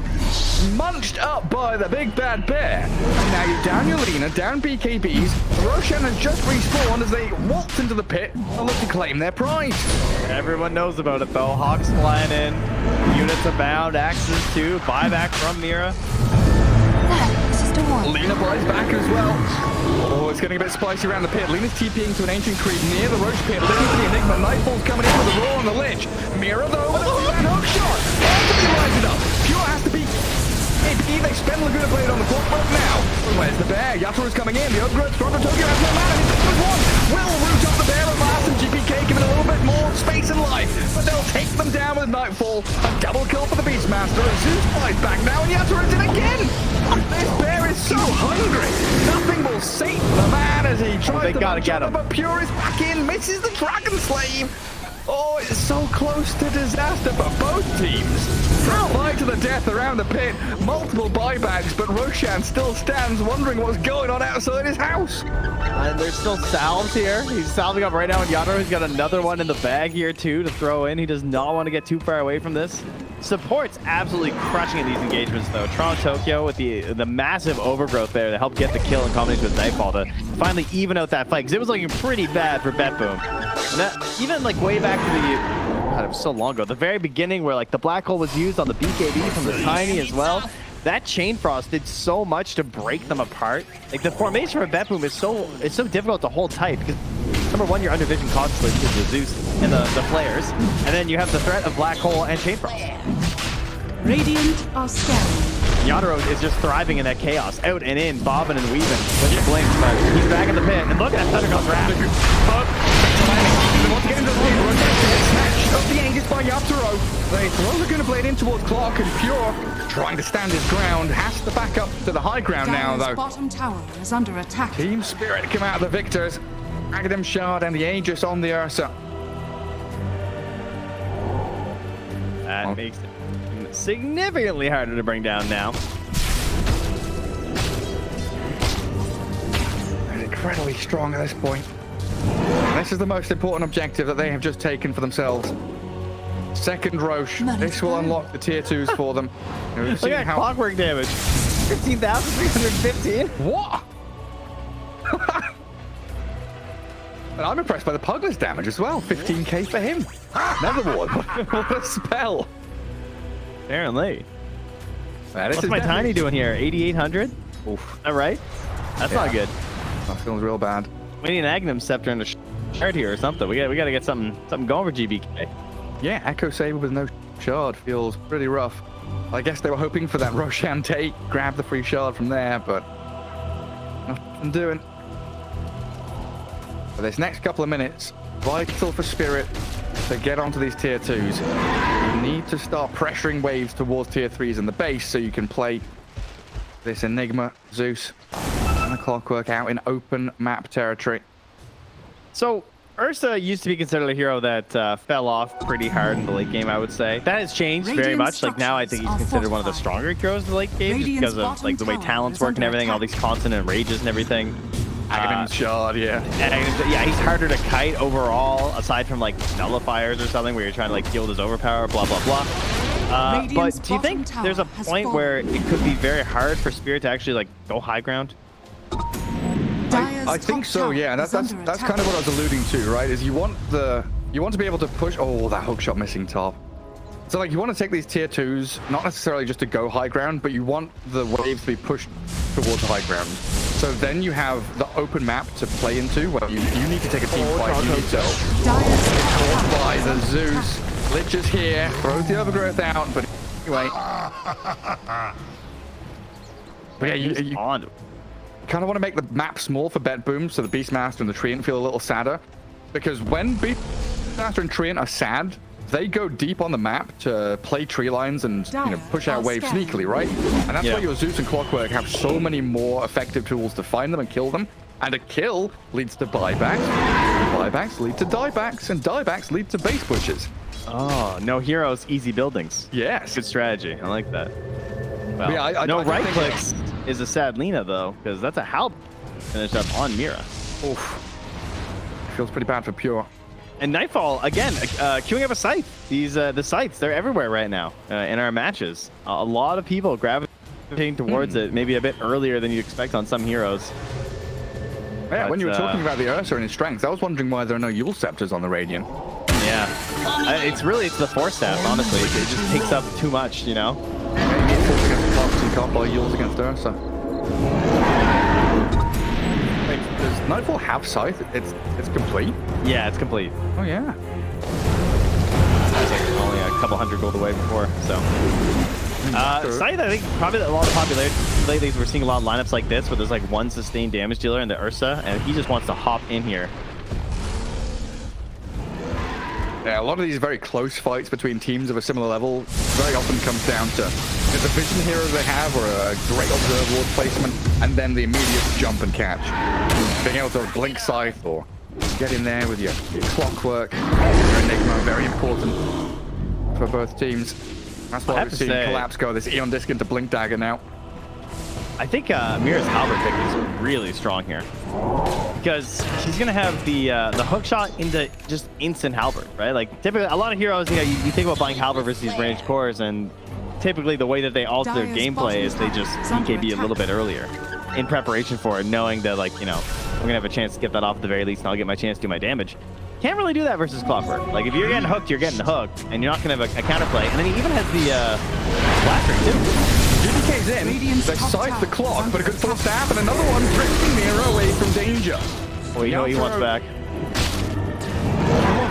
[SPEAKER 1] Munched up by the big bad bear. Now you're down your Lena, down BKBs. Roshan has just respawned as they waltz into the pit and look to claim their prize.
[SPEAKER 2] Everyone knows about it though. Hawks flying in, units abound, axes too, buyback from Mira.
[SPEAKER 1] Lena buys back as well. Oh, it's getting a bit spicy around the pit. Lena's TPing to an ancient creep near the Roche pit. Looking for the Enigma. Nightfall's coming in with a roar on the ledge. Mira, though, with a hook shot. Ultimately lines it up. Pure has to be... They spend Laguna Blade on the clockwork now. Where's the bear? Yatoro's coming in. The upgrade from Tokyo has no mana. He's one. Will root up the bear at last, and GPK giving a little bit more space and life. But they'll take them down with Nightfall. A double kill for the Beastmaster. And Zeus flies back now, and Yatoro's in again. This bear is so hungry. Nothing will sate the man as he tries to
[SPEAKER 2] gotta get him.
[SPEAKER 1] But Pure is back in, misses the Dragon Slave. Oh, it's so close to disaster for both teams. Fight to the death around the pit. Multiple buybacks, but Roshan still stands wondering what's going on outside his house.
[SPEAKER 2] And there's still salves here. He's salving up right now, and Yatoro's got another one in the bag here too to throw in. He does not want to get too far away from this. Support's absolutely crushing in these engagements though. Toronto Tokyo with the massive overgrowth there to help get the kill in combination with Nightfall to finally even out that fight, because it was looking pretty bad for BetBoom. And that, even like way back to the, God, it was so long ago, the very beginning where like the black hole was used on the BKB from the Tiny as well. That Chain Frost did so much to break them apart. Like the formation for BetBoom is so difficult to hold tight because number one, you're under vision constantly because of the Zeus and the flares, and then you have the threat of black hole and Chain Frost.
[SPEAKER 5] Radiant are scanning.
[SPEAKER 2] Yatoro is just thriving in that chaos, out and in, bobbing and weaving with the blinks, but he's back in the pit, and look at that Thundercloud grab.
[SPEAKER 1] Once again, the snatch of the Aegis by Yatoro. They throw Laguna Blade in towards Clark, and Pure, trying to stand his ground, has to back up to the high ground now, though.
[SPEAKER 5] Bottom tower is under attack.
[SPEAKER 1] Team Spirit come out the victors. Agadem Shard and the Aegis on the Ursa.
[SPEAKER 2] That makes it significantly harder to bring down now.
[SPEAKER 1] They're incredibly strong at this point. This is the most important objective that they have just taken for themselves. Second Roche. This will unlock the tier 2s for them.
[SPEAKER 2] Look at that clockwork damage. 15,315.
[SPEAKER 1] What? And I'm impressed by the Pugler's damage as well. 15k for him. Netherward. What a spell.
[SPEAKER 2] Apparently. What's my Tiny doing here? 8,800? Oof. All right. That's not good.
[SPEAKER 1] That feels real bad.
[SPEAKER 2] We need an Agnum Scepter in the shard here or something. We got to get something going for GBK.
[SPEAKER 1] Yeah, Echo Saber with no shard feels pretty rough. I guess they were hoping for that Roshan take, grab the free shard from there, but nothing doing. For this next couple of minutes, vital for Spirit to get onto these tier 2s. You need to start pressuring waves towards tier 3s in the base so you can play this Enigma, Zeus, and the Clockwork out in open map territory.
[SPEAKER 2] So Ursa used to be considered a hero that fell off pretty hard in the late game, I would say. That has changed very much. Like now I think he's considered one of the stronger heroes in the late game just because of like the way talents work and everything, all these constant rages and everything.
[SPEAKER 1] Agadem's shard, yeah.
[SPEAKER 2] Yeah, he's harder to kite overall, aside from like nullifiers or something where you're trying to like shield his overpower, blah, blah, blah. But do you think there's a point where it could be very hard for Spirit to actually like go high ground?
[SPEAKER 1] I think so, yeah. That's kind of what I was alluding to, right? Is you want to be able to push. Oh, that hook shot missing top. So like you want to take these tier 2s, not necessarily just to go high ground, but you want the waves to be pushed towards the high ground. So then you have the open map to play into where you need to take a team fight. You need to caught by the Zeus. Lich is here, throws the overgrowth out, but anyway. But yeah, you kind of want to make the map small for BetBoom so the Beastmaster and the Treant feel a little sadder. Because when Beastmaster and Treant are sad, they go deep on the map to play tree lines and push out waves sneakily, right? And that's why your Zeus and Clockwork have so many more effective tools to find them and kill them. And a kill leads to buybacks. Buybacks lead to diebacks, and diebacks lead to base pushes.
[SPEAKER 2] Oh, no heroes, easy buildings.
[SPEAKER 1] Yes.
[SPEAKER 2] Good strategy. I like that. Well,
[SPEAKER 1] yeah,
[SPEAKER 2] no right clicks is a sad Lena, though, because that's a halp finish up on Mira.
[SPEAKER 1] Oof. Feels pretty bad for Pure.
[SPEAKER 2] And Nightfall, again, queuing up a scythe. The scythes, they're everywhere right now in our matches. A lot of people gravitating towards it, maybe a bit earlier than you expect on some heroes.
[SPEAKER 1] Yeah,
[SPEAKER 2] but,
[SPEAKER 1] when you were talking about the Ursa and his strengths, I was wondering why there are no Yule Scepters on the Radiant.
[SPEAKER 2] Yeah. It's the Force Staff, honestly. It just takes up too much, you know?
[SPEAKER 1] Maybe it's also against Fox, you can't buy Yules against Ursa. Wait, does Nightfall have Scythe? It's complete?
[SPEAKER 2] Yeah, it's complete.
[SPEAKER 1] Oh, yeah.
[SPEAKER 2] I was like only a couple hundred gold away before, so. Scythe, I think probably a lot of popularity lately. We're seeing a lot of lineups like this where there's like one sustained damage dealer in the Ursa, and he just wants to hop in here.
[SPEAKER 1] Yeah, a lot of these very close fights between teams of a similar level very often comes down to there's a vision hero they have or a great observe ward placement, and then the immediate jump and catch. Being able to blink Scythe or get in there with your Clockwork, your Enigma, very important for both teams. That's why we've seen Collapse go this Eon Disc into Blink Dagger now.
[SPEAKER 2] I think Mira's Halberd pick is really strong here because he's gonna have the hook shot into just instant Halberd, right? Like typically, a lot of heroes, you think about buying Halberd versus these ranged cores, and typically the way that they alter their gameplay is they just BKB a little bit earlier in preparation for it, knowing that I'm gonna have a chance to get that off at the very least, and I'll get my chance to do my damage. Can't really do that versus Clockwork. Like if you're getting hooked, you're getting hooked, and you're not gonna have a counterplay. And then he even has the blast ring too.
[SPEAKER 1] GPK's in, they scythe the clock, but a good full staff, and another one drifting Mira away from danger.
[SPEAKER 2] Well, you know what he wants back.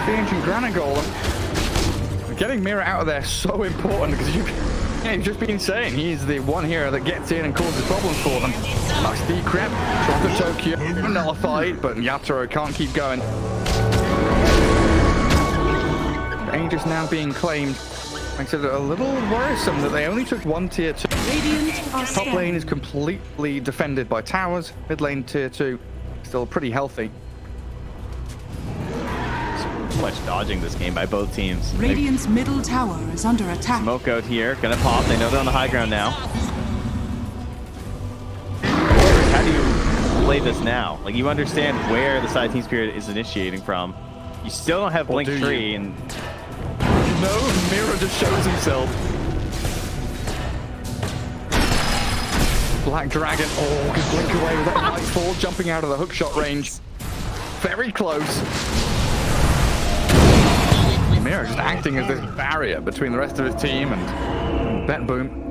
[SPEAKER 1] The ancient Granite Golem. Getting Mira out of there is so important because you've just been saying he's the one hero that gets in and causes problems for them. Nice decrep, Choco Tokyo, nullified, but Yatoro can't keep going. Aegis now being claimed. Makes it a little worrisome that they only took one tier 2. Top lane is completely defended by towers. Mid lane tier 2 still pretty healthy.
[SPEAKER 2] So much dodging this game by both teams.
[SPEAKER 5] Radiant's middle tower is under attack.
[SPEAKER 2] Smoke out here, gonna pop. They know they're on the high ground now. How do you play this now? Like you understand where the side team spirit is initiating from. You still don't have Blink 3 and.
[SPEAKER 1] No, Mira just shows himself. Black Dragon, can blink away with that Nightfall, jumping out of the hookshot range. Very close. Mira just acting as this barrier between the rest of his team and BetBoom.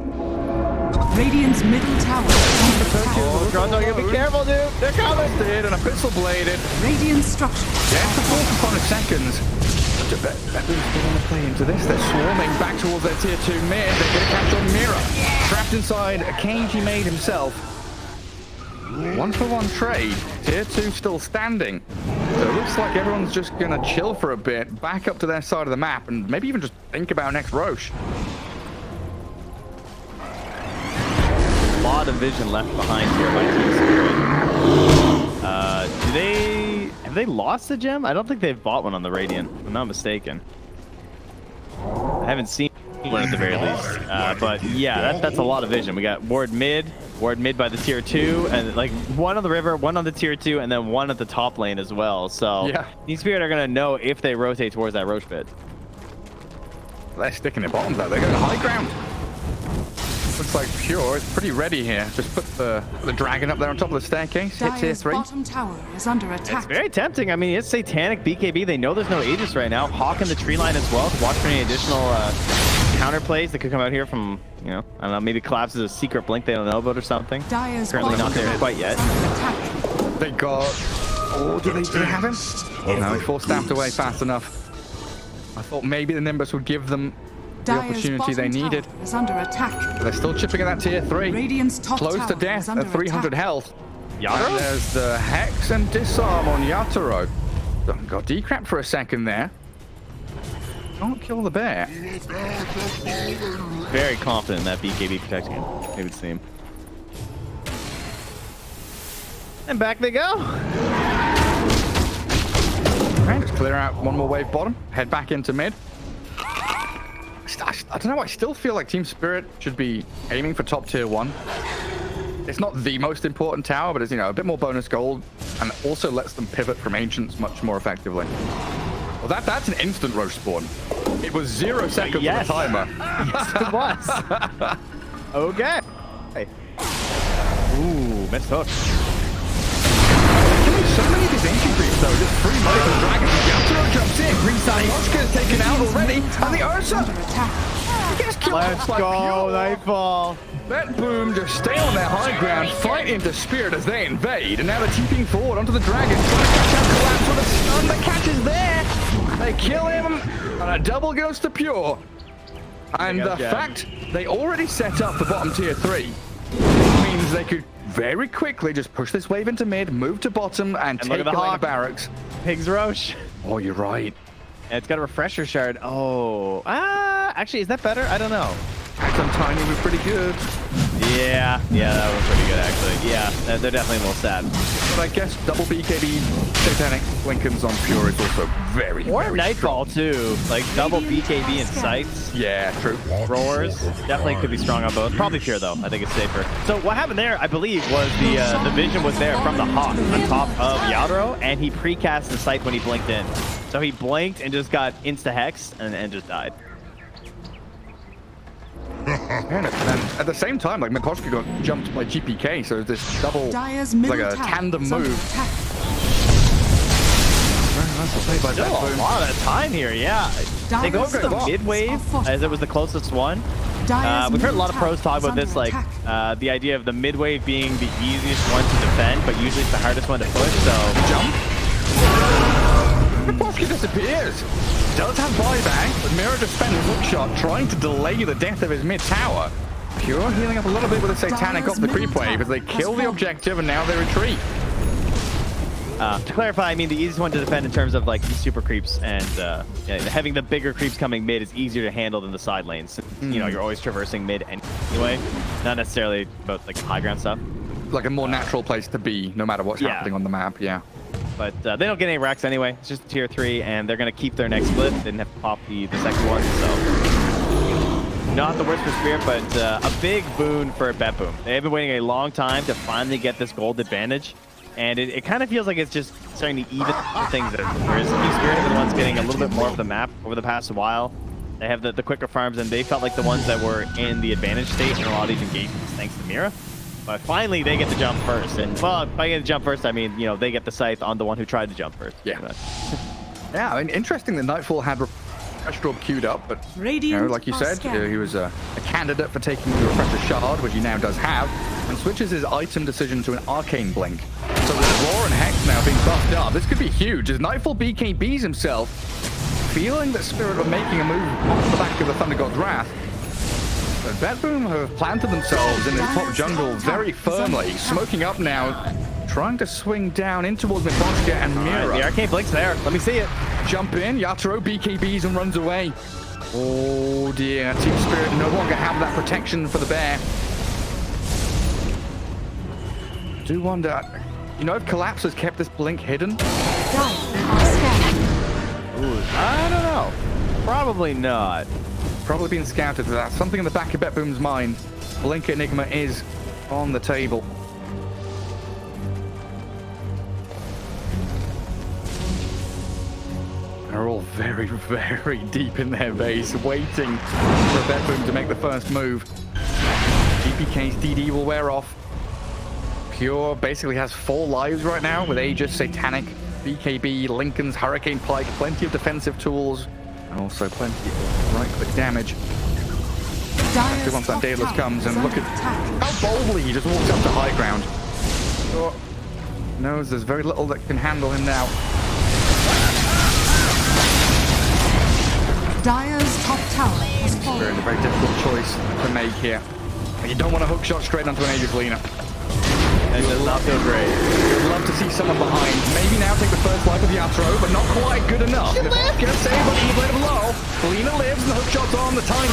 [SPEAKER 5] Radiant's middle tower is under attack.
[SPEAKER 2] Oh, Grunto, you gotta be careful, dude. They're coming.
[SPEAKER 1] And a pistol bladed.
[SPEAKER 5] Radiant structure.
[SPEAKER 1] Yeah, the 4 component seconds. BetBoom's still want to play into this. They're swarming back towards their tier 2 mid. They're going to catch on Mira. Trapped inside a cage he made himself. 1-for-1 trade. Tier 2 still standing. So it looks like everyone's just going to chill for a bit, back up to their side of the map, and maybe even just think about next Roche.
[SPEAKER 2] A lot of vision left behind here by Team Secret. Have they lost a gem? I don't think they've bought one on the Radiant, if I'm not mistaken. I haven't seen one at the very least. But yeah, that's a lot of vision. We got ward mid by the tier 2, and like one on the river, one on the tier 2, and then one at the top lane as well. So yeah, Team Spirit are gonna know if they rotate towards that Roche pit.
[SPEAKER 1] They're sticking their bottoms out. They're going to high ground. Looks like Pure is pretty ready here. Just put the dragon up there on top of the staircase. Hit tier 3.
[SPEAKER 5] Bottom tower is under attack.
[SPEAKER 2] It's very tempting. I mean, it's Satanic BKB. They know there's no Aegis right now. Hawk in the tree line as well to watch for any additional counter plays that could come out here from, I don't know, maybe Collapse is a secret blink they don't know about or something.
[SPEAKER 5] Dire's
[SPEAKER 2] currently not there quite yet.
[SPEAKER 1] They got... Oh, do they have him? No, he force stamped away fast enough. I thought maybe the Nimbus would give them the opportunity they needed.
[SPEAKER 5] Is under attack.
[SPEAKER 1] They're still chipping at that tier 3.
[SPEAKER 5] Radiant's top
[SPEAKER 1] close to death at 300
[SPEAKER 5] attack.
[SPEAKER 1] health.
[SPEAKER 2] Yatoro?
[SPEAKER 1] And there's the Hex and Disarm on Yatoro. Got decrapped for a second there. Don't kill the bear.
[SPEAKER 2] Very confident in that BKB protecting him, it would seem. And back they go.
[SPEAKER 1] Alright, let's clear out one more wave bottom. Head back into mid. I don't know, I still feel like Team Spirit should be aiming for top tier 1. It's not the most important tower, but it's, you know, a bit more bonus gold, and also lets them pivot from Ancients much more effectively. Well, that's an instant roach spawn. It was 0 seconds
[SPEAKER 2] Yes.
[SPEAKER 1] on the timer.
[SPEAKER 2] Yes, it was. Okay. Ooh, missed hook.
[SPEAKER 1] So many of these ancient creeps, though, just free money from the dragons. Yatoro jumps in. Green side Moshka is taken out already. And the Ursa. He gets killed.
[SPEAKER 2] Let's go, Nightfall.
[SPEAKER 1] BetBoom just stay on their high ground, fight into Spirit as they invade. And now they're TPing forward onto the dragon. Trying to catch out Collapse with a stun. The catch is there. They kill him. And a double goes to Pure. And the fact they already set up the bottom tier 3 means they could very quickly just push this wave into mid, move to bottom, and take
[SPEAKER 2] the
[SPEAKER 1] away the barracks.
[SPEAKER 2] Pigs Roche.
[SPEAKER 1] Oh, you're right.
[SPEAKER 2] And it's got a refresher shard. Oh, actually, is that better? I don't know.
[SPEAKER 1] Some Tiny was pretty good.
[SPEAKER 2] Yeah, that was pretty good, actually. Yeah, they're definitely a little sad.
[SPEAKER 1] But I guess double BKB Satanic Lincolns on Pure is also very,
[SPEAKER 2] Or
[SPEAKER 1] very
[SPEAKER 2] Nightfall, too. Like, double BKB and Sights.
[SPEAKER 1] Yeah, true.
[SPEAKER 2] Roars. Definitely could be strong on both. Probably Pure, though. I think it's safer. So what happened there, I believe, was the vision was there from the Hawk on top of Yadro, and he precast the Sight when he blinked in. So he blinked and just got insta-hex and just died.
[SPEAKER 1] And at the same time, like, Mikoshka got jumped by GPK, so this double,
[SPEAKER 5] Dire's
[SPEAKER 1] like
[SPEAKER 5] middle
[SPEAKER 1] a
[SPEAKER 5] tower
[SPEAKER 1] tandem
[SPEAKER 5] is under
[SPEAKER 1] move.
[SPEAKER 5] attack.
[SPEAKER 1] Very nice play by
[SPEAKER 2] Still a
[SPEAKER 1] BetBoom.
[SPEAKER 2] lot of time here, yeah. They go for the
[SPEAKER 5] Dire's
[SPEAKER 2] mid wave
[SPEAKER 5] forces are
[SPEAKER 2] as it was the closest one.
[SPEAKER 5] Dire's
[SPEAKER 2] We've heard a lot
[SPEAKER 5] middle
[SPEAKER 2] of pros talk
[SPEAKER 5] tower
[SPEAKER 2] about
[SPEAKER 5] is
[SPEAKER 2] this,
[SPEAKER 5] under
[SPEAKER 2] like
[SPEAKER 5] attack.
[SPEAKER 2] the idea of the mid wave being the easiest one to defend, but usually it's the hardest one to push. So
[SPEAKER 1] Jump. Mikoshka disappears. Does have buyback, but Mira just spent his hookshot trying to delay the death of his mid tower. Pure healing up a little bit with a Satanic off the creep wave as they kill the objective and now they retreat.
[SPEAKER 2] to clarify, I mean the easiest one to defend in terms of like super creeps, and having the bigger creeps coming mid is easier to handle than the side lanes. You know, you're always traversing mid anyway, not necessarily about like high ground stuff.
[SPEAKER 1] Like a more natural place to be, no matter what's happening on the map. Yeah.
[SPEAKER 2] But they don't get any racks anyway. It's just tier 3, and they're going to keep their next split. They didn't have to pop the second one, so not the worst for Spirit, but a big boon for BetBoom. They've been waiting a long time to finally get this gold advantage, and it kind of feels like it's just starting to even things out. Whereas Team Spirit are the ones getting a little bit more of the map over the past while. They have the quicker farms, and they felt like the ones that were in the advantage state in a lot of these engagements, thanks to Mira. But finally, they get the jump first. And, well, by getting the jump first, I mean, you know, they get the scythe on the one who tried to jump first.
[SPEAKER 1] Yeah. Yeah, I mean, interesting that Nightfall had Refresh Orb queued up, but, you know, like you said, he was a candidate for taking the Refresher Shard, which he now does have, and switches his item decision to an Arcane Blink. So with Roar and Hex now being buffed up, this could be huge, as Nightfall BKBs himself, feeling that Spirit were making a move off the back of the Thunder God's Wrath. But BetBoom have planted themselves in the top jungle very firmly, smoking up now, trying to swing down in towards Mikoshka and Mira.
[SPEAKER 2] The Arcane Blink's there. Let me see it.
[SPEAKER 1] Jump in, Yatoro BKBs and runs away. Oh dear, Team Spirit no longer have that protection for the bear. Do wonder, you know, if Collapse has kept this blink hidden?
[SPEAKER 2] Ooh, I don't know. Probably not.
[SPEAKER 1] Probably being scouted for that. Something in the back of BetBoom's mind. Blink Enigma is on the table. They're all very, very deep in their base, waiting for BetBoom to make the first move. GPK's DD will wear off. Pure basically has 4 lives right now with Aegis, Satanic, BKB, Lincoln's Hurricane Pike, plenty of defensive tools, and also plenty of right-click damage. Once that Daedalus comes, and look at how boldly he just walks up to high ground. Sure. Knows there's very little that can handle him now.
[SPEAKER 5] Dire's top tower has
[SPEAKER 1] Very,
[SPEAKER 5] fallen.
[SPEAKER 1] a very difficult choice to make here. And you don't want to hook shot straight onto an Aegis Lina.
[SPEAKER 2] It does not feel great.
[SPEAKER 1] You'd love to see someone behind. Maybe now take the first life of Yatro, but not quite good enough. Gonna save on the blade of low. Lina lives and the hook shot's on the tiny.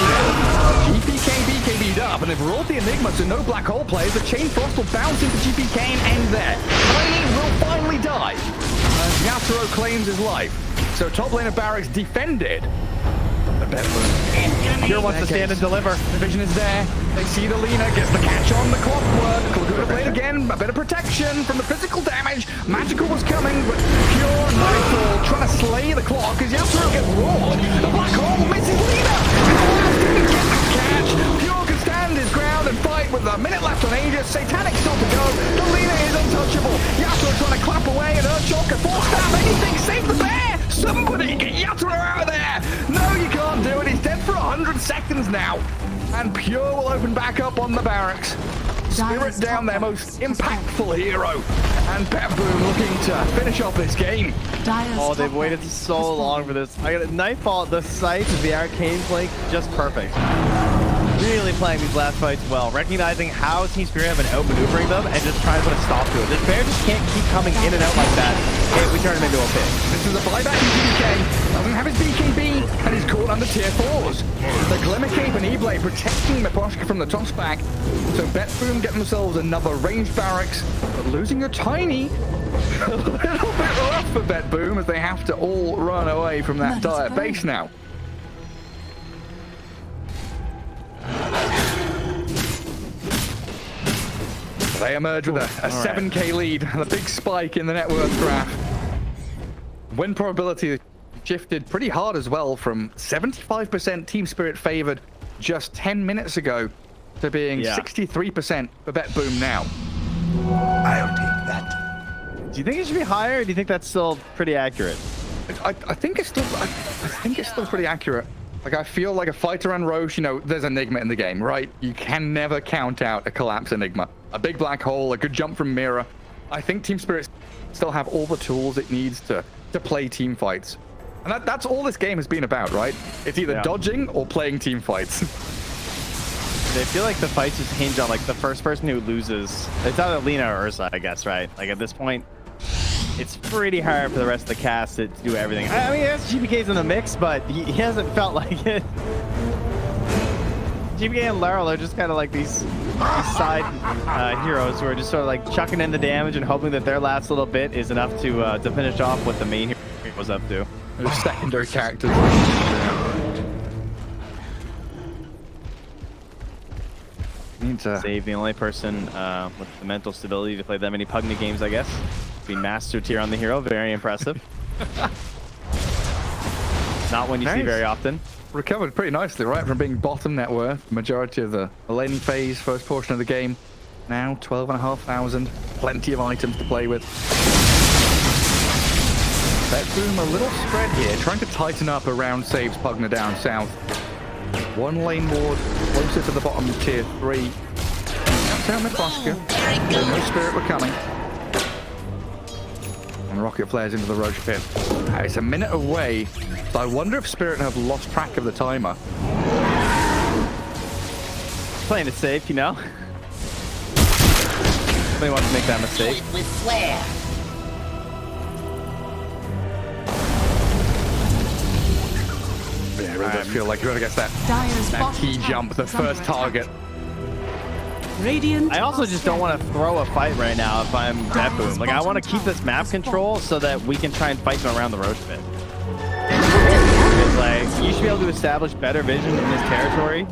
[SPEAKER 1] GPK BKB'd up, and they've rolled the Enigma to no black hole players. The Chain Frost will bounce into GPK and end there. Tiny will finally die as Yatro claims his life. So top lane of Barracks defended. The BetBoom.
[SPEAKER 2] Pure wants to stand and deliver.
[SPEAKER 1] The vision is there. They see the Lina, gets the catch on the clockwork. Kalaguna played again. A bit of protection from the physical damage. Magical was coming, but Pure Nightfall trying to slay the clock as Yatro gets roared. The black hole misses Lina. And the last didn't get the catch. Pure can stand his ground and fight with a minute left on Aegis. Satanic still to go. The Lina is untouchable. Yatro trying to clap away and Earthshock can force down anything. Save the bear. Somebody get Yatro out of there. No, you can't do it. He's dead for 100 seconds now. And Pure will open back up on the Barracks. Spirit down, their most impactful hero. And BetBoom looking to finish off this game.
[SPEAKER 2] Oh, they've waited so long for this. I got a Nightfall, the sight of the Arcane flank, just perfect. Really playing these last fights well, recognizing how Team Spirit have been outmaneuvering them and just trying to put a stop to it. This bear just can't keep coming in and out like that if we turn him into a pit.
[SPEAKER 1] This is a buyback in GBK. Doesn't have his BKB, and he's caught under tier 4s. The Glimmer Cape and E-Blade protecting Miposhka from the toss back. So BetBoom get themselves another ranged Barracks, but losing a tiny. A little bit rough for BetBoom as they have to all run away from that dire base now. They emerge with a 7k lead, and a big spike in the net worth graph. Win probability shifted pretty hard as well, from 75% Team Spirit favored just 10 minutes ago to being 63% for BetBoom now.
[SPEAKER 4] I'll take that.
[SPEAKER 2] Do you think it should be higher, or do you think that's still pretty accurate?
[SPEAKER 1] I think it's still I think it's still pretty accurate. Like, I feel like a fighter and Roche, you know, there's Enigma in the game, right? You can never count out a collapse Enigma. A big black hole, a good jump from Mira. I think Team Spirit still have all the tools it needs to play team fights. And that's all this game has been about, right? It's either dodging or playing team fights.
[SPEAKER 2] They feel like the fights just hinge on, like, the first person who loses. It's either Lina or Ursa, I guess, right? Like, at this point, it's pretty hard for the rest of the cast to do everything. I mean, yes, GBK's in the mix, but he hasn't felt like it. GBK and Laurel are just kind of like these side heroes who are just sort of like chucking in the damage and hoping that their last little bit is enough to finish off what the main hero was up to.
[SPEAKER 1] They're secondary characters. Need to
[SPEAKER 2] Save the only person with the mental stability to play that many Pugny games, I guess. Be master tier on the hero, very impressive. Not one you see very often.
[SPEAKER 1] Recovered pretty nicely, right, from being bottom net worth. Majority of the laning phase, first portion of the game. Now 12,500. Plenty of items to play with. BetBoom a little spread here, trying to tighten up around saves Pugna down south. One lane ward closer to the bottom of tier 3. Down Miposhka. No Spirit were coming. And rocket flares into the Roche pit. It's a minute away, so I wonder if Spirit have lost track of the timer.
[SPEAKER 2] Playing it safe, you know. Nobody wants to make that mistake.
[SPEAKER 3] Do it with flair.
[SPEAKER 1] Yeah, it really does feel like you're gonna get that key jump, the first target.
[SPEAKER 5] Radiant
[SPEAKER 2] I also just don't want to throw a fight right now if I'm BetBoom. Like, I want to keep this map control so that we can try and fight them around the Roche pit. It's like, you should be able to establish better vision in this territory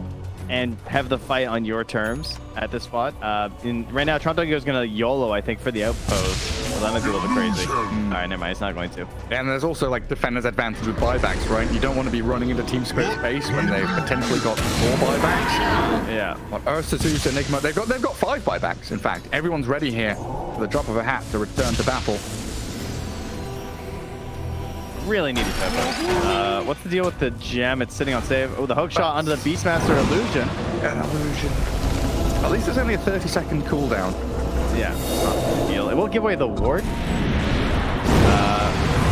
[SPEAKER 2] and have the fight on your terms at this spot. Right now, Toronto is going to YOLO, I think, for the outpost. So that might be a little bit crazy. All right, never mind. It's not going to.
[SPEAKER 1] And there's also, like, defender's advantage with buybacks, right? You don't want to be running into Team Spirit's base when they've potentially got 4 buybacks.
[SPEAKER 2] Yeah.
[SPEAKER 1] Well, Ursa, Zeus, Enigma, they've got 5 buybacks, in fact. Everyone's ready here for the drop of a hat to return to battle.
[SPEAKER 2] Really needed that. What's the deal with the gem? It's sitting on save. Oh, the hook shot onto the Beastmaster illusion.
[SPEAKER 1] An illusion. At least there's only a 30-second cooldown.
[SPEAKER 2] Yeah, not a big deal. It will give away the ward.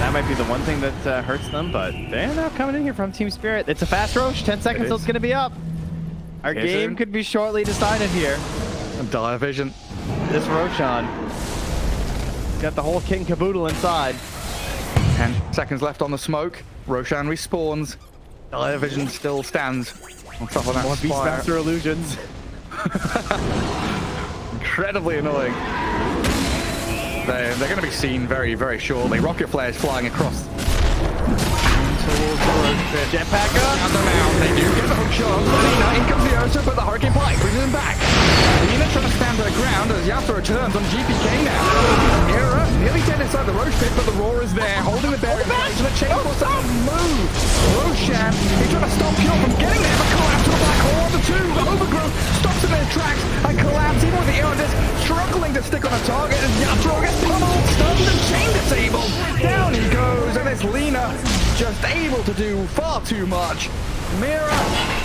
[SPEAKER 2] That might be the one thing that hurts them, but they're now coming in here from Team Spirit. It's a fast Roche. 10 seconds till it's going to be up. Our game could be shortly decided here.
[SPEAKER 1] Dire vision.
[SPEAKER 2] This Roshan got the whole kit and caboodle inside.
[SPEAKER 1] 10 seconds left on the smoke. Roshan respawns. Dire vision still stands on top of that
[SPEAKER 2] More
[SPEAKER 1] spire.
[SPEAKER 2] Beastmaster illusions.
[SPEAKER 1] Incredibly annoying. They're going to be seen very, very shortly. Rocket flares flying across towards the road pit.
[SPEAKER 2] Jetpack up.
[SPEAKER 1] And them out. They do get the hook shot on Lina. In comes the Ursa, but the Hurricane Pike brings them back. Lina trying to stand her ground as Yasuo turns on GPK now. Mira nearly dead inside the roach pit, but the roar is there, holding the bear in place, and the chain force doesn't move. Roshan, he's trying to stop Pure from getting there, but collapse to the black hole on the two. The overgrowth stops in their tracks and collapse even with the air disc struggling to stick on a target as Yasuo gets pummeled, stunned, and chain disabled. Down he goes, and it's Lina just able to do far too much. Mira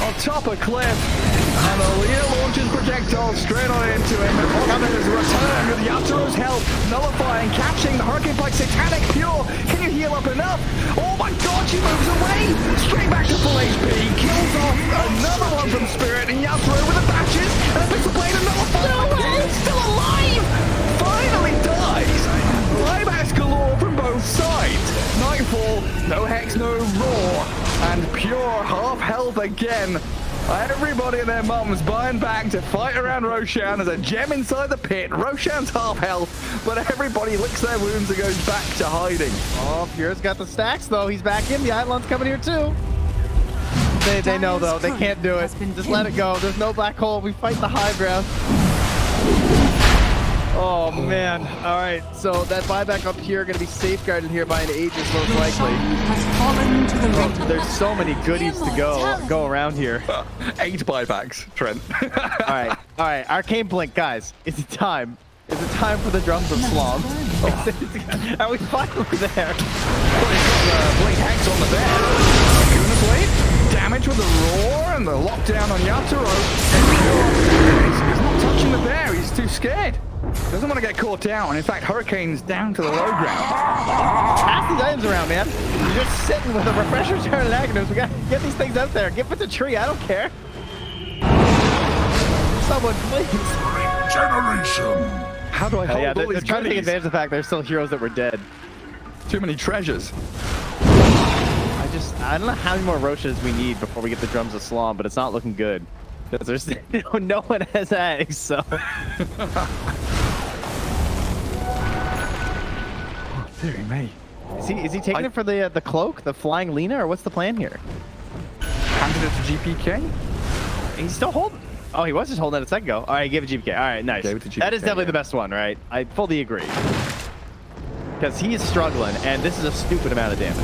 [SPEAKER 1] on top of cliff, and Aliyah launches projectiles straight on into him. Others return with Yasuo's help, nullifying, catching the Hurricane Pike Satanic Pure. Can you heal up enough? Oh my god, she moves away! Straight back to full HP, kills off another one from Spirit, and Yasuo with the batches, and a Pixel Blade and nullifies. He's still alive! Finally dies! Buybacks galore from both sides. Nightfall, no Hex, no Roar, and Pure half health again. Everybody and their mums buying back to fight around Roshan as a gem inside the pit. Roshan's half health, but everybody licks their wounds and goes back to hiding.
[SPEAKER 2] Oh, Pure's got the stacks though. He's back in. The Eidolon's coming here too. They know though. They can't do it. Just let it go. There's no black hole. We fight the high ground. Oh man. All right. So that buyback up here going to be safeguarded here by an Aegis most likely.
[SPEAKER 5] Has fallen to the Radiant.
[SPEAKER 2] There's so many goodies to go around here.
[SPEAKER 1] 8 buybacks, Trent.
[SPEAKER 2] All right. Arcane Blink, guys. Is it time? Is it time for the drums of Slom? Are we finally there?
[SPEAKER 1] Well, he's got the Blink Hex on the bed. Guna Blade, damage with the roar and the lockdown on Yaturo. He's not touching the bear, he's too scared. Doesn't want to get caught out, and in fact, Hurricane's down to the low ground.
[SPEAKER 2] Pass these items around, man. You're just sitting with a refresher turn and agonists. We gotta get these things out there. Get with the tree, I don't care. Someone, please.
[SPEAKER 4] Generation.
[SPEAKER 1] How do I hold
[SPEAKER 2] Yeah,
[SPEAKER 1] all
[SPEAKER 2] they're
[SPEAKER 1] these
[SPEAKER 2] trying to take
[SPEAKER 1] goodies?
[SPEAKER 2] advantage of the fact there's still heroes that were dead.
[SPEAKER 1] Too many treasures.
[SPEAKER 2] I don't know how many more Roshas we need before we get the drums of Slom, but it's not looking good. Because there's no one has eggs, so.
[SPEAKER 1] Oh, dearie me.
[SPEAKER 2] Is he taking it for the cloak, the flying Lina, or what's the plan here?
[SPEAKER 1] Handed it to GPK.
[SPEAKER 2] He's still holding. Oh, he was just holding it a second ago. All right, give it GPK. All right, nice.
[SPEAKER 1] Gave it to GPK,
[SPEAKER 2] That is definitely
[SPEAKER 1] yeah.
[SPEAKER 2] the best one, right? I fully agree. Because he is struggling, and this is a stupid amount of damage.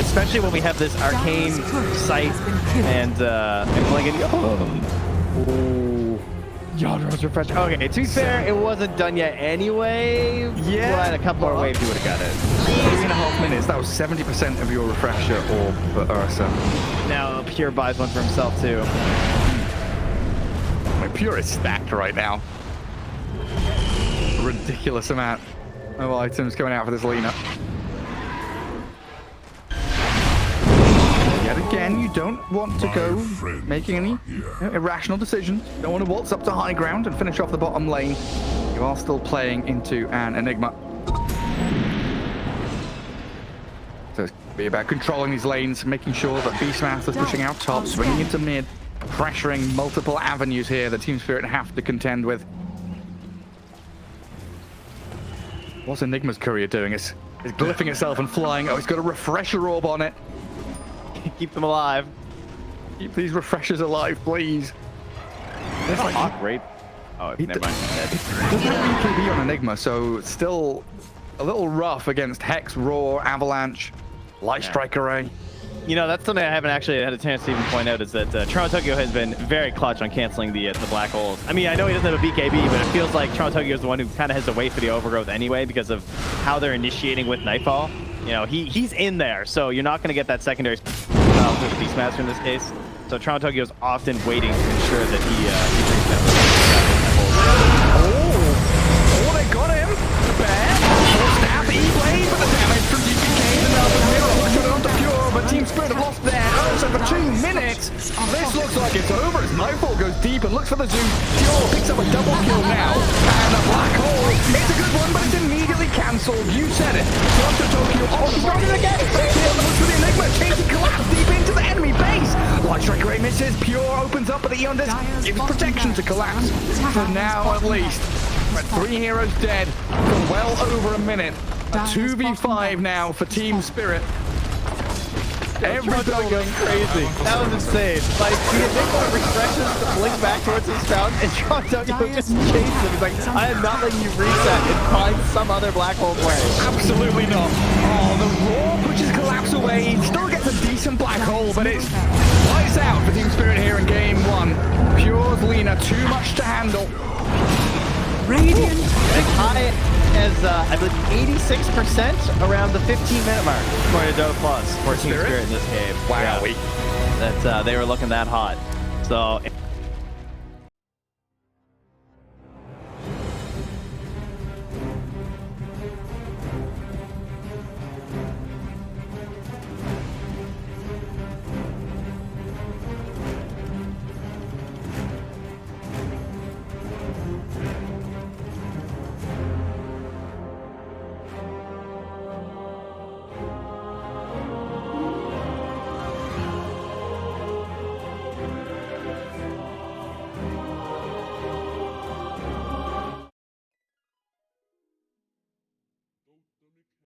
[SPEAKER 2] Especially when we have this arcane sight and Blanket. Oh, Yadro's refresh. Okay, to be fair, it wasn't done yet anyway.
[SPEAKER 1] Yeah,
[SPEAKER 2] But a couple more waves, you would have got it.
[SPEAKER 1] 3.5 minutes. That was 70% of your refresher orb for Ursa.
[SPEAKER 2] Now Pure buys one for himself too.
[SPEAKER 1] My Pure is stacked right now. Ridiculous amount of items coming out for this Lina. Yet again, you don't want to go making any irrational decisions. You don't want to waltz up to high ground and finish off the bottom lane. You are still playing into an Enigma. So it's gonna be about controlling these lanes, making sure that Beastmaster's pushing out top, swinging into mid, pressuring multiple avenues here that Team Spirit have to contend with. What's Enigma's courier doing? It's glyphing itself and flying. Oh, it's got a refresher orb on it.
[SPEAKER 2] Keep them alive.
[SPEAKER 1] Keep these refreshers alive, please.
[SPEAKER 2] It's like great. Oh, never mind.
[SPEAKER 1] Doesn't have BKB on Enigma, so it's still a little rough against Hex, Roar, Avalanche, Light Strike Array.
[SPEAKER 2] You know, that's something I haven't actually had a chance to even point out is that Toronto Tokyo has been very clutch on canceling the black holes. I mean, I know he doesn't have a BKB, but it feels like Toronto Tokyo is the one who kind of has to wait for the overgrowth anyway because of how they're initiating with Nightfall. You know, he's in there, so you're not going to get that secondary with Beastmaster in this case. So Toronto Tokyo is often waiting to ensure that he brings that.
[SPEAKER 1] Oh, they got him. Bad. Snap, E-Blade, but the damage from GPK. Another mirror looks at it onto Pure, but Team Spirit have lost their Ursa for 2 minutes. This looks like it's over as Nightfall goes deep and looks for the Zoom. Pure picks up a double kill now. And the black hole, it's a good one, but it's immediately cancelled. You said it. Toronto Tokyo, oh, he's running again. Looks for the Enigma, chasing collapse deep into the enemy base. Light Strike Ray misses, Pure opens up, but the Eon Disc gives protection to collapse. For now, at least. But 3 heroes dead for well over a minute. A 2v5 now for Team Spirit. Everything
[SPEAKER 2] going crazy. That was insane. Like, the Enigma refreshes to blink back towards his fountain, and Tokyo just chases him. He's like, I am not letting you reset and find some other black hole play.
[SPEAKER 1] Absolutely not. Oh, the Raw pushes collapse away. He still gets a decent black hole, but it's lights out for Team Spirit here in game 1. Pure's Lina, too much to handle.
[SPEAKER 5] Radiant
[SPEAKER 2] As high as, I believe, 86% around the 15-minute mark for Dota Plus for Team Spirit in this game.
[SPEAKER 1] Wow.
[SPEAKER 2] Yeah. That they were looking that hot. So.